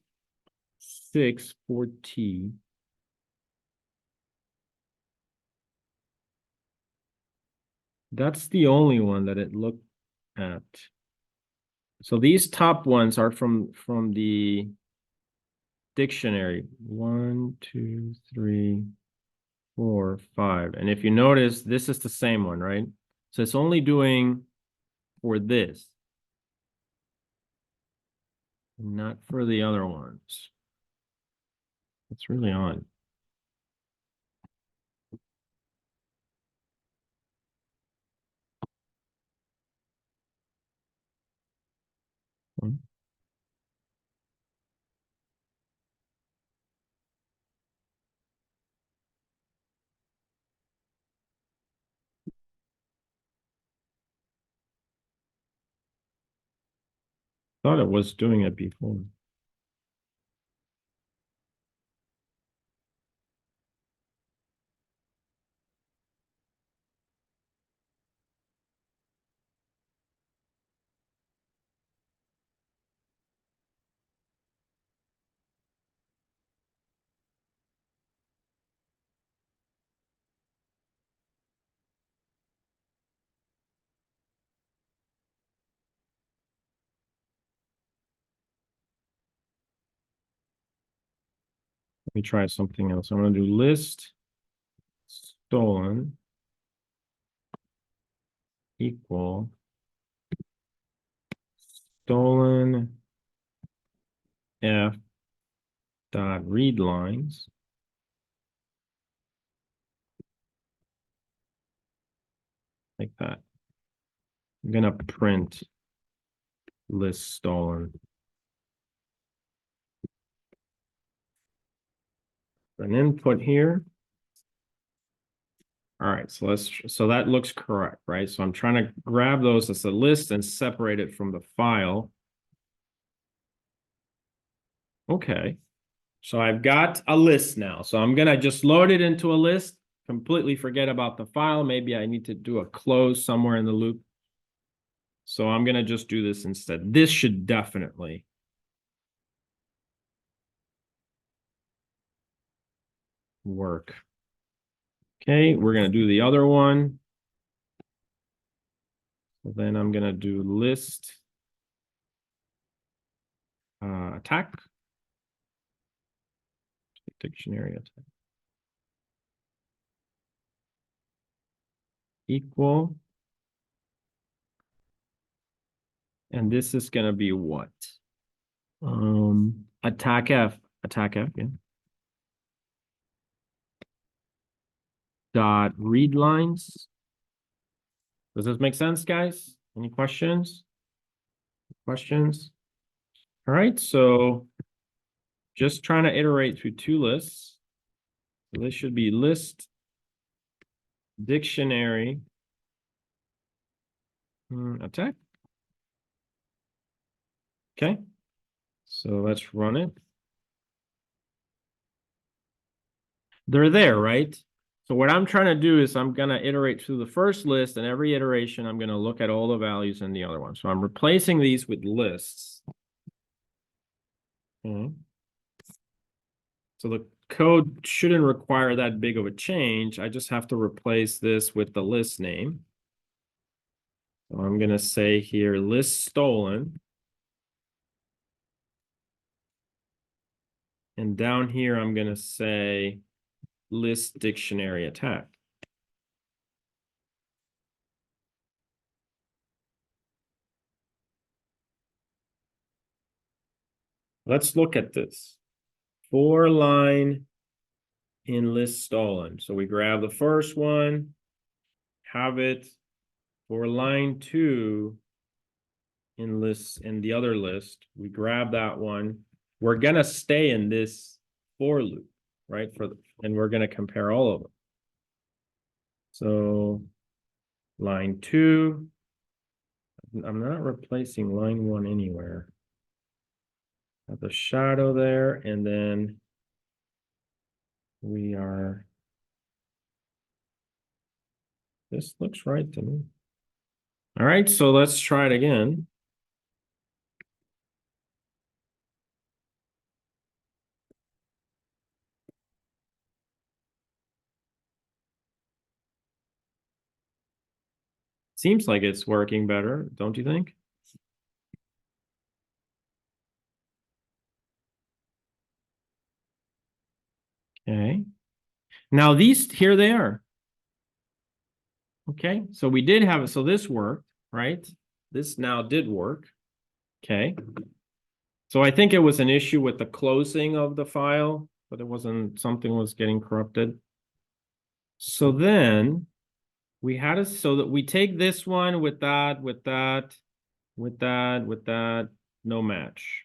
for T. That's the only one that it looked at. So these top ones are from the dictionary. 1, 2, 3, 4, 5. And if you notice, this is the same one, right? So it's only doing for this, not for the other ones. It's really odd. Thought it was doing it before. Let me try something else. I'm going to do list stolen equal stolen f dot read lines like that. I'm going to print list stolen. An input here. All right, so that looks correct, right? So I'm trying to grab those as a list and separate it from the file. Okay, so I've got a list now. So I'm gonna just load it into a list, completely forget about the file. Maybe I need to do a close somewhere in the loop. So I'm gonna just do this instead. This should definitely work. Okay, we're gonna do the other one. So then I'm gonna do list attack. Dictionary attack. Equal. And this is gonna be what? Attack F, yeah. Dot read lines. Does this make sense, guys? Any questions? Questions? All right, so just trying to iterate through two lists. So this should be list dictionary attack. Okay, so let's run it. They're there, right? So what I'm trying to do is I'm going to iterate through the first list, and every iteration, I'm going to look at all the values in the other one. So I'm replacing these with lists. Okay. So the code shouldn't require that big of a change. I just have to replace this with the list name. So I'm going to say here, list stolen. And down here, I'm going to say list dictionary attack. Let's look at this. 4-line in list stolen. So we grab the first one, have it for line 2 in list in the other list. We grab that one. We're gonna stay in this for loop, right? And we're gonna compare all of them. So line 2, I'm not replacing line 1 anywhere. Have the shadow there, and then we are. This looks right to me. All right, so let's try it again. Seems like it's working better, don't you think? Okay. Now these, here they are. Okay, so we did have it. So this worked, right? This now did work. Okay. So I think it was an issue with the closing of the file, but it wasn't, something was getting corrupted. So then we had a, so that we take this one with that, with that, with that, with that, no match.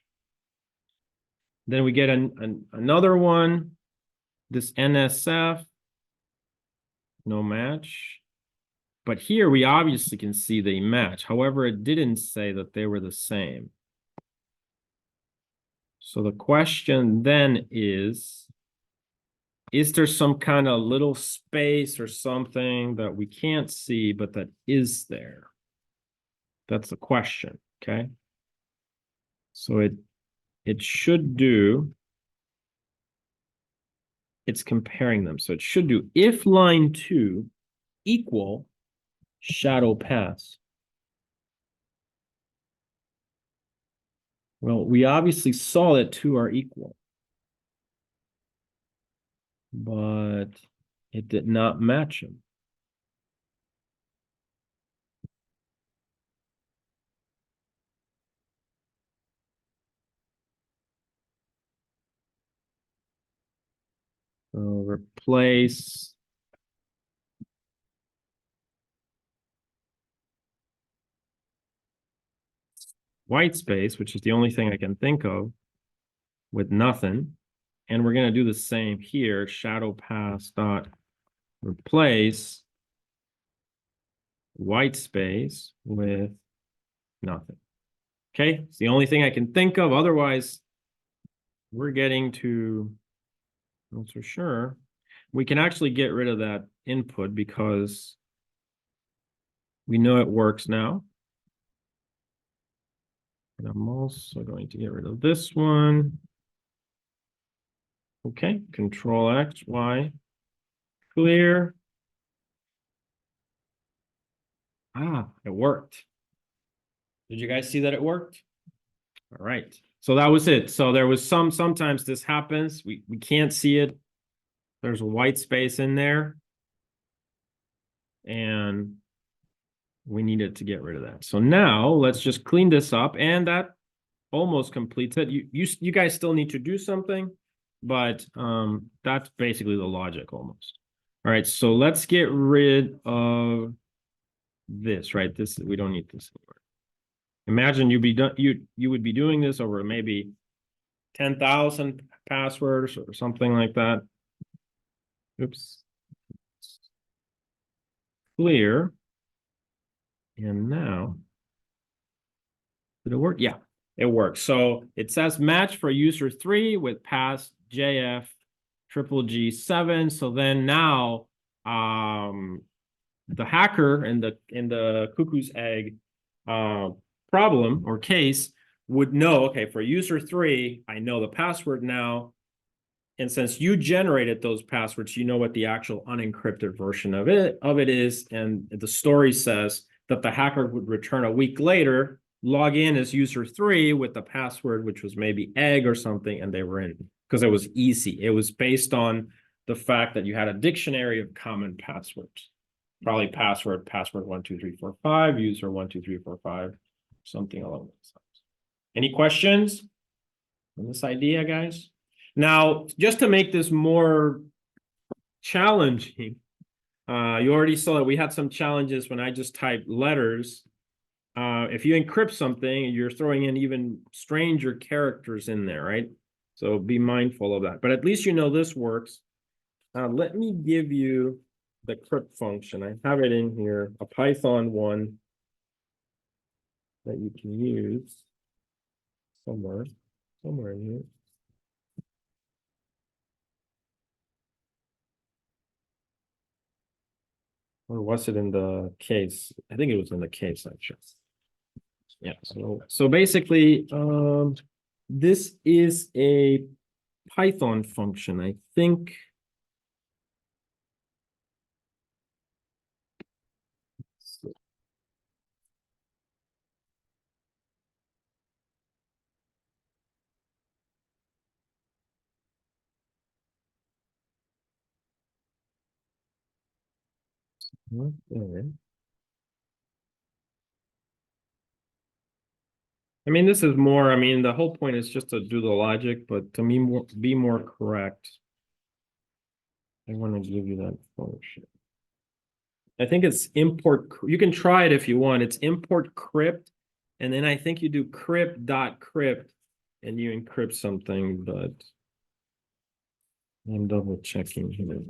Then we get another one, this NSF, no match. But here we obviously can see they match. However, it didn't say that they were the same. So the question then is there some kind of little space or something that we can't see, but that is there? That's the question, okay? So it should do, it's comparing them. So it should do if line 2 equal shadow pass. Well, we obviously saw that 2 are equal, but it did not match them. So replace white space, which is the only thing I can think of, with nothing. And we're going to do the same here. Shadow pass dot replace white space with nothing. Okay, it's the only thing I can think of. Otherwise, we're getting to, not so sure. We can actually get rid of that input because we know it works now. And I'm also going to get rid of this one. Okay, Control X, Y, clear. Ah, it worked. Did you guys see that it worked? All right. So that was it. So there was sometimes this happens. We can't see it. There's a white space in there. And we needed to get rid of that. So now let's just clean this up, and that almost completes it. You guys still need to do something, but that's basically the logic almost. All right, so let's get rid of this, right? This, we don't need this anymore. Imagine you would be doing this over maybe 10,000 passwords or something like that. Oops. Clear. And now, did it work? Yeah, it works. So it says match for user 3 with pass JF triple G7. So then now the hacker in the cuckoo's egg problem or case would know, okay, for user 3, I know the password now. And since you generated those passwords, you know what the actual unencrypted version of it is. And the story says that the hacker would return a week later, log in as user 3 with the password, which was maybe egg or something, and they were in because it was easy. It was based on the fact that you had a dictionary of common passwords. Probably password 12345, user 12345, something along those lines. Any questions on this idea, guys? Now, just to make this more challenging, you already saw that we had some challenges when I just typed letters. If you encrypt something, you're throwing in even stranger characters in there, right? So be mindful of that. But at least you know this works. Let me give you the crypt function. I have it in here, a Python one that you can use somewhere in here. Or was it in the case? I think it was in the case, actually. Yeah, so basically, this is a Python function. I think okay. I mean, this is more, I mean, the whole point is just to do the logic, but to me, be more correct. I want to give you that function. I think it's import. You can try it if you want. It's import crypt. And then I think you do crypt.crypt and you encrypt something, but I'm double checking here.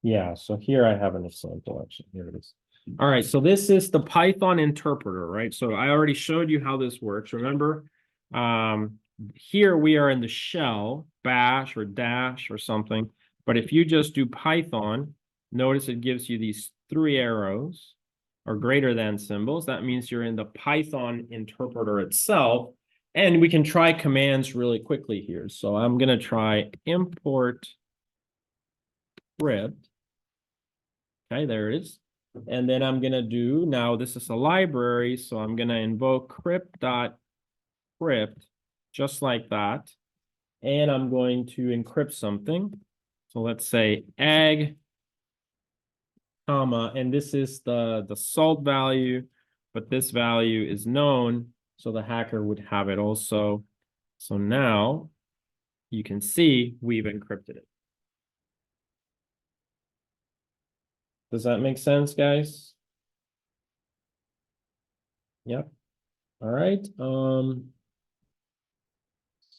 Yeah, so here I have an example, actually. Here it is. All right, so this is the Python interpreter, right? So I already showed you how this works. Remember, here we are in the shell, bash or dash or something. But if you just do Python, notice it gives you these three arrows or greater than symbols. That means you're in the Python interpreter itself. And we can try commands really quickly here. So I'm going to try import script. Okay, there it is. And then I'm going to do, now this is a library, so I'm going to invoke crypt.crypt, just like that. And I'm going to encrypt something. So let's say egg, comma, and this is the salt value, but this value is known, so the hacker would have it also. So now you can see we've encrypted it. Does that make sense, guys? Yep. All right.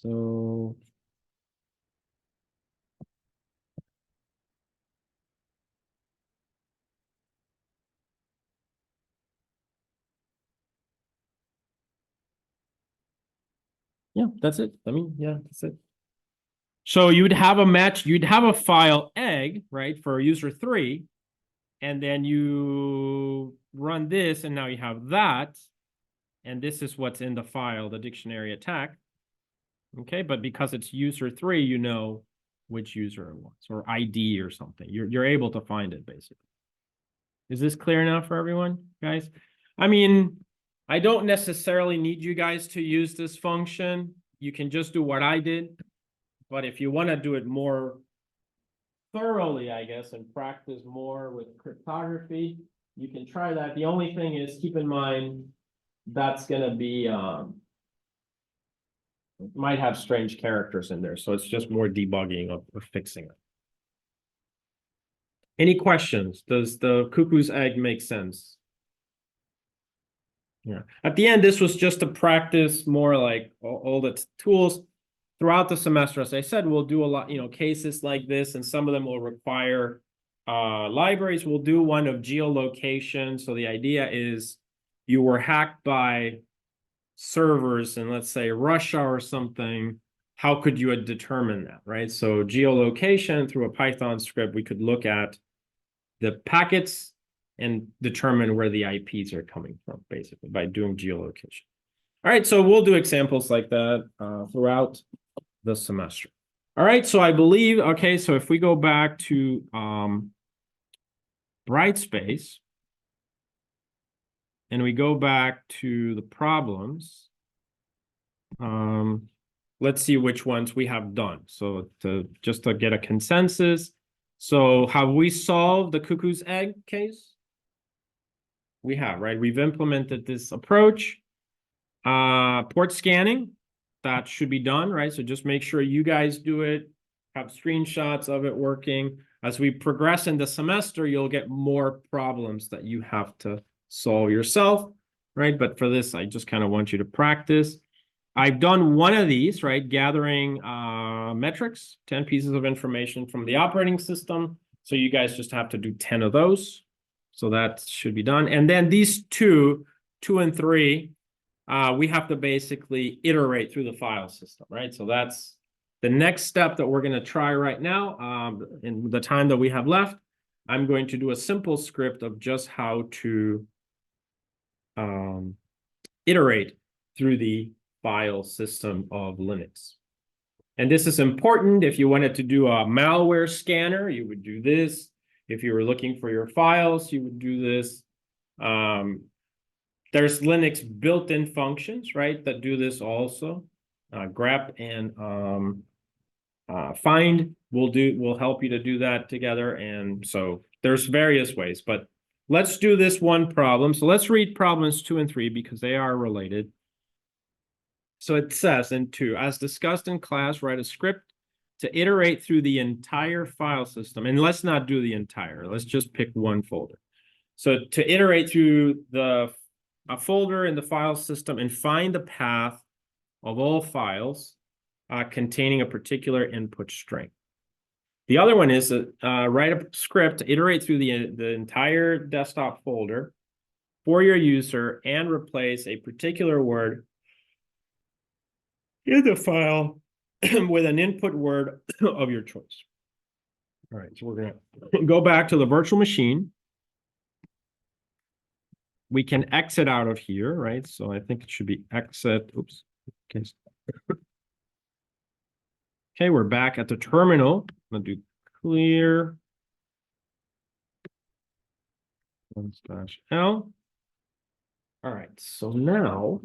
So yeah, that's it. I mean, yeah, that's it. So you would have a match, you'd have a file egg, right, for user 3, and then you run this, and now you have that, and this is what's in the file, the dictionary attack. Okay, but because it's user 3, you know which user it was, or ID or something. You're able to find it, basically. Is this clear enough for everyone, guys? I mean, I don't necessarily need you guys to use this function. You can just do what I did. But if you want to do it more thoroughly, I guess, and practice more with cryptography, you can try that. The only thing is, keep in mind, that's going to be, might have strange characters in there. So it's just more debugging of fixing it. Any questions? Does the cuckoo's egg make sense? Yeah. At the end, this was just to practice more like all the tools throughout the semester. As I said, we'll do a lot, cases like this, and some of them will require libraries. We'll do one of geolocation. So the idea is you were hacked by servers in, let's say, Russia or something. How could you determine that, right? So geolocation through a Python script, we could look at the packets and determine where the IPs are coming from, basically, by doing geolocation. All right, so we'll do examples like that throughout the semester. All right, so I believe, okay, so if we go back to Brightspace, and we go back to the problems, let's see which ones we have done. So just to get a consensus, so have we solved the cuckoo's egg case? We have, right? We've implemented this approach. Port scanning, that should be done, right? So just make sure you guys do it, have screenshots of it working. As we progress in the semester, you'll get more problems that you have to solve yourself, right? But for this, I just kind of want you to practice. I've done one of these, right? Gathering metrics, 10 pieces of information from the operating system. So you guys just have to do 10 of those. So that should be done. And then these two and 3, we have to basically iterate through the file system, right? So that's the next step that we're going to try right now. In the time that we have left, I'm going to do a simple script of just how to iterate through the file system of Linux. And this is important. If you wanted to do a malware scanner, you would do this. If you were looking for your files, you would do this. There's Linux built-in functions, right, that do this also. Grep and find will help you to do that together. And so there's various ways, but let's do this one problem. So let's read problems 2 and 3 because they are related. So it says in 2, as discussed in class, write a script to iterate through the entire file system. And let's not do the entire. Let's just pick one folder. So to iterate through a folder in the file system and find the path of all files containing a particular input string. The other one is write a script to iterate through the entire desktop folder for your user and replace a particular word in the file with an input word of your choice. All right, so we're gonna go back to the virtual machine. We can exit out of here, right? So I think it should be exit. Oops. Okay. Okay, we're back at the terminal. I'm gonna do clear /L. All right, so now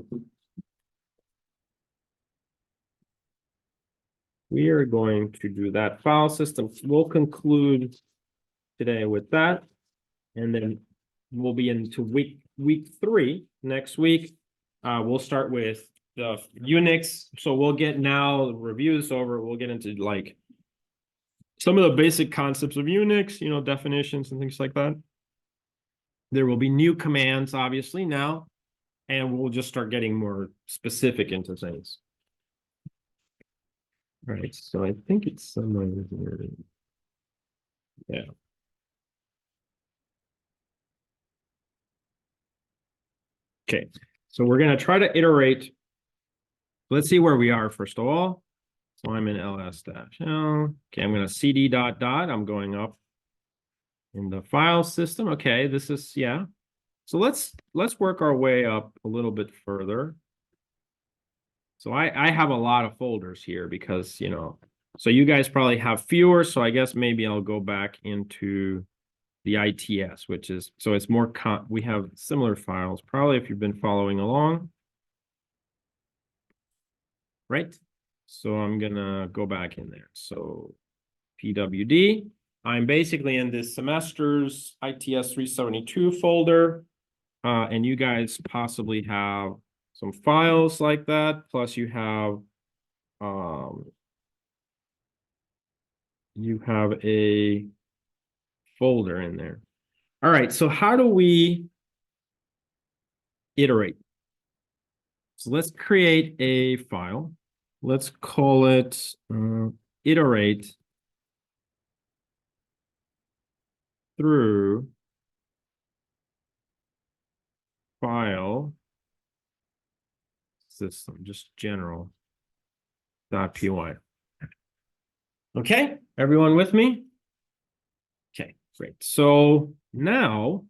we are going to do that file system. We'll conclude today with that, and then we'll be into week 3 next week. We'll start with the Unix. So we'll get now the review is over. We'll get into like some of the basic concepts of Unix, you know, definitions and things like that. There will be new commands, obviously, now, and we'll just start getting more specific into things. All right, so I think it's somewhere here. Yeah. Okay, so we're going to try to iterate. Let's see where we are, first of all. So I'm in ls-l. Okay, I'm going to cd ... I'm going up in the file system. Okay, this is, yeah. So let's work our way up a little bit further. So I have a lot of folders here because, you know, so you guys probably have fewer. So I guess maybe I'll go back into the ITS, which is, so it's more, we have similar files, probably if you've been following along. Right? So I'm gonna go back in there. So PWD, I'm basically in this semester's ITS 372 folder. And you guys possibly have some files like that. Plus you have a folder in there. All right, so how do we iterate? So let's create a file. Let's call it iterate through file system, just general .py. Okay, everyone with me? Okay, great. So now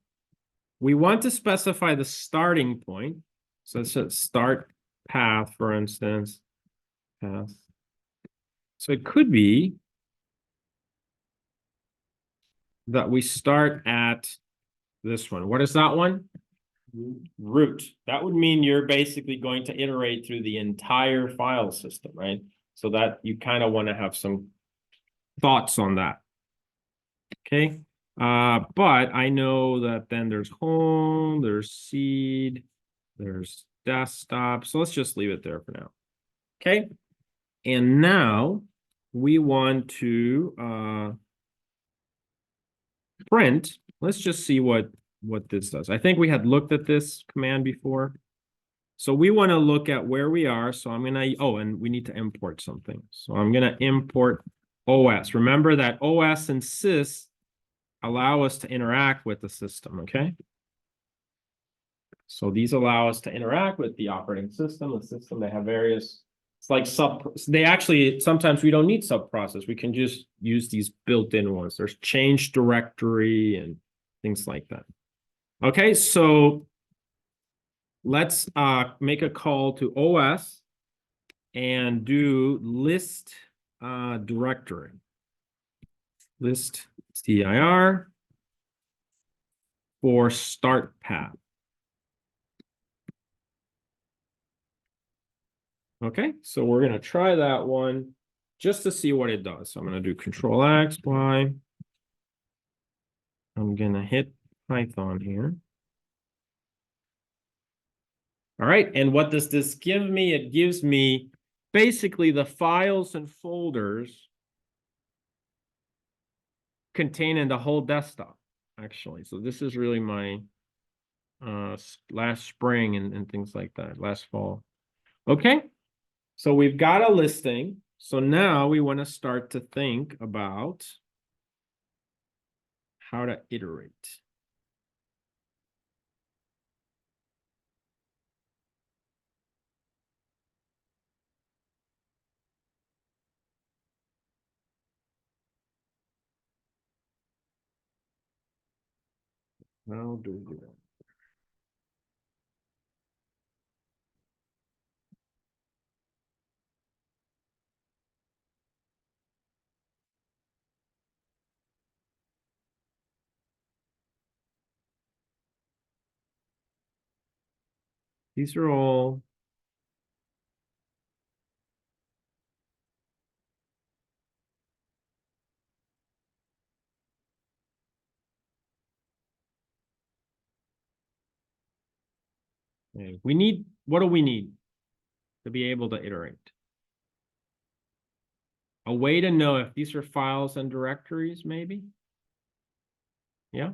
we want to specify the starting point. So let's just start path, for instance. Path. So it could be that we start at this one. What is that one? Root. That would mean you're basically going to iterate through the entire file system, right? So that you kind of want to have some thoughts on that. Okay. But I know that then there's home, there's seed, there's desktop. So let's just leave it there for now. Okay. And now we want to print. Let's just see what this does. I think we had looked at this command before. So we want to look at where we are. So I'm going to, oh, and we need to import something. So I'm going to import OS. Remember that OS and sys allow us to interact with the system, okay? So these allow us to interact with the operating system, the system. They have various, it's like they actually, sometimes we don't need sub-process. We can just use these built-in ones. There's change directory and things like that. Okay, so let's make a call to OS and do list directory. List dir for start path. Okay, so we're going to try that one just to see what it does. So I'm going to do Control X, Y. I'm going to hit Python here. All right, and what does this give me? It gives me basically the files and folders contained in the whole desktop, actually. So this is really my last spring and things like that, last fall. Okay, so we've got a listing. So now we want to start to think about how to iterate. How do we do that? These are all okay. What do we need to be able to iterate? A way to know if these are files and directories, maybe? Yeah.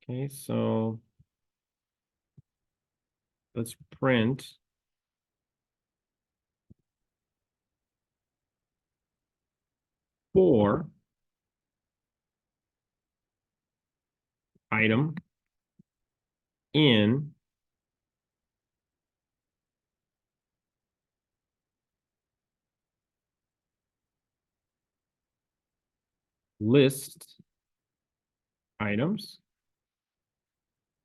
Okay, so let's print for item in list items,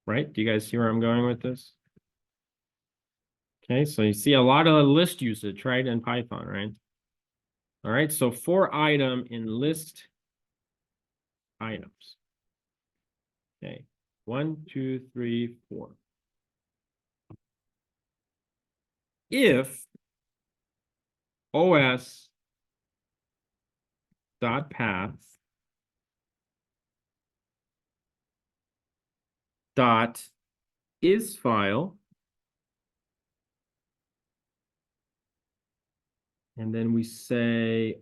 right? Do you guys see where I'm going with this? Okay, so you see a lot of list usage, right, in Python, right? All right, so for item in list items. Okay, 1, 2, 3, 4. If os dot path dot is file, and then we say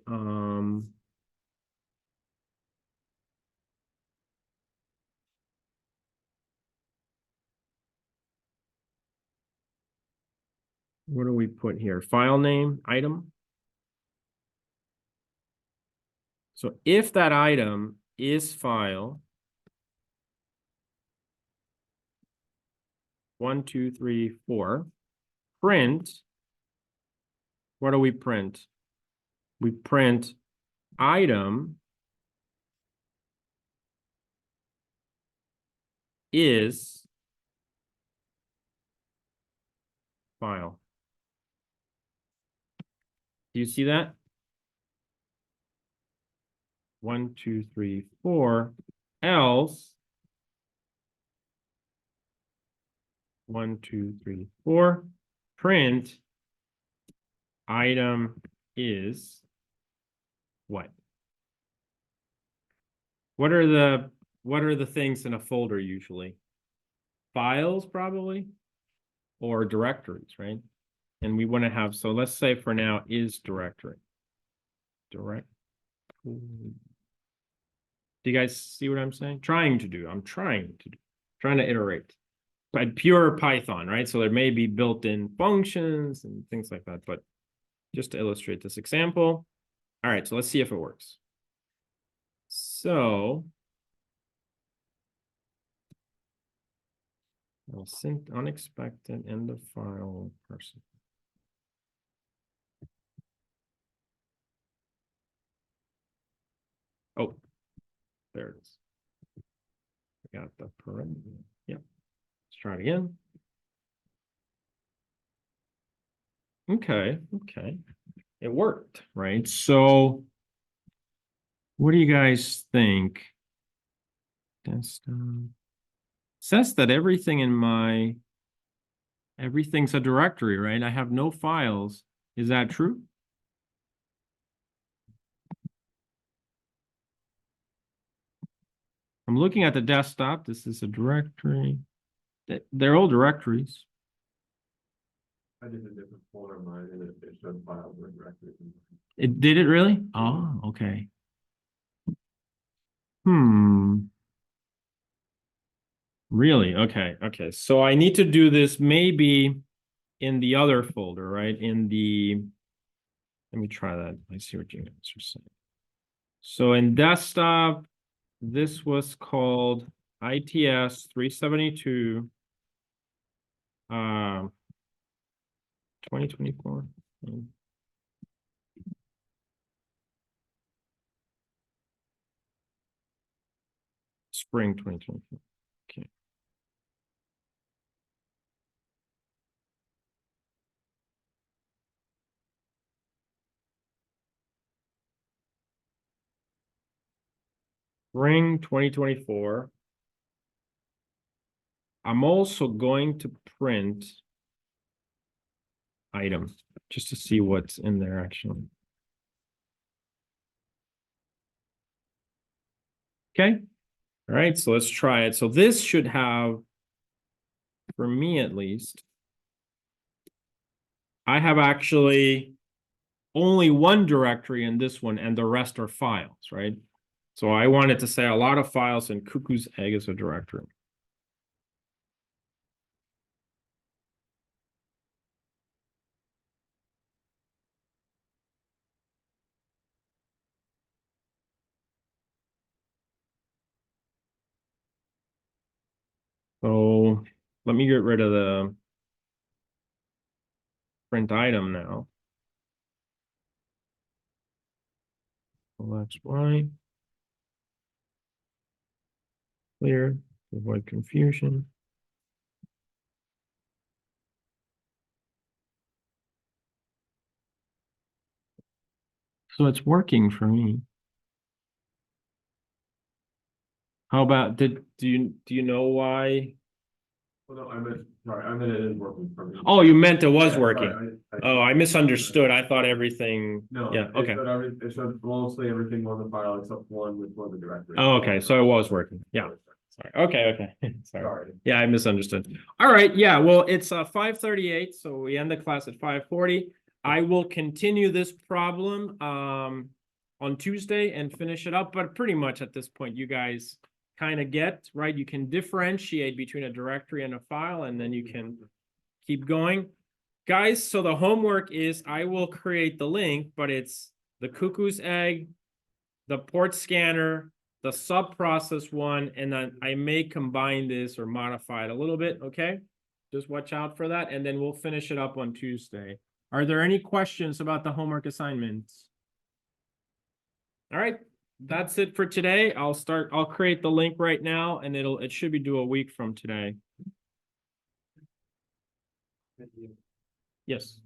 what do we put here? File name, item. So if that item is file 1, 2, 3, 4, print, what do we print? We print item is file. Do you see that? 1, 2, 3, 4, else 1, 2, 3, 4, print item is what? What are the things in a folder usually? Files probably, or directories, right? And we want to have, so let's say for now is directory. Do you guys see what I'm saying? I'm trying to iterate. But pure Python, right? So there may be built-in functions and things like that, but just to illustrate this example. All right, so let's see if it works. So I'll sync unexpected end of file person. Oh, there it is. I got the parenthesis. Yep. Let's try it again. Okay, okay. It worked, right? So what do you guys think? Desktop. Says that everything in everything's a directory, right? I have no files. Is that true? I'm looking at the desktop. This is a directory. They're all directories. I did a different folder of mine and it showed files or directories. It did it really? Oh, okay. Really? Okay. Okay. So I need to do this maybe in the other folder, right? Let me try that. I see what you guys are saying. So in desktop, This was called ITS 372. 2024. Spring 2024. Okay. Spring 2024. I'm also going to print item just to see what's in there actually. Okay. All right, so let's try it. So this should have, for me at least, I have actually only one directory in this one and the rest are files, right? So I wanted to say a lot of files and Cuckoo's Egg is a directory. So let me get rid of the print item now. So that's why. Clear, avoid confusion. So it's working for me. How about do you know why? Well, no, I meant it is working for me. Oh, you meant it was Yeah, working. sorry, Oh, I misunderstood. I thought everything. No, Yeah, okay. It showed mostly everything on the file except one with one of the directories. Oh, okay. So it was working. Yeah. Sorry. Okay. Sorry. Sorry. Yeah, I misunderstood. All right. Yeah. Well, it's 5:38, so we end the class at 5:40. I will continue this problem on Tuesday and finish it up, but pretty much at this point, you guys kind of get, right? You can differentiate between a directory and a file, and then you can keep going. Guys, so the homework is I will create the link, but it's the Cuckoo's Egg, the port scanner, the sub-process one, and then I may combine this or modify it a little bit, okay? Just watch out for that, and then we'll finish it up on Tuesday. Are there any questions about the homework assignments? All right, that's it for today. I'll create the link right now, and it should be due a week from today. Yes.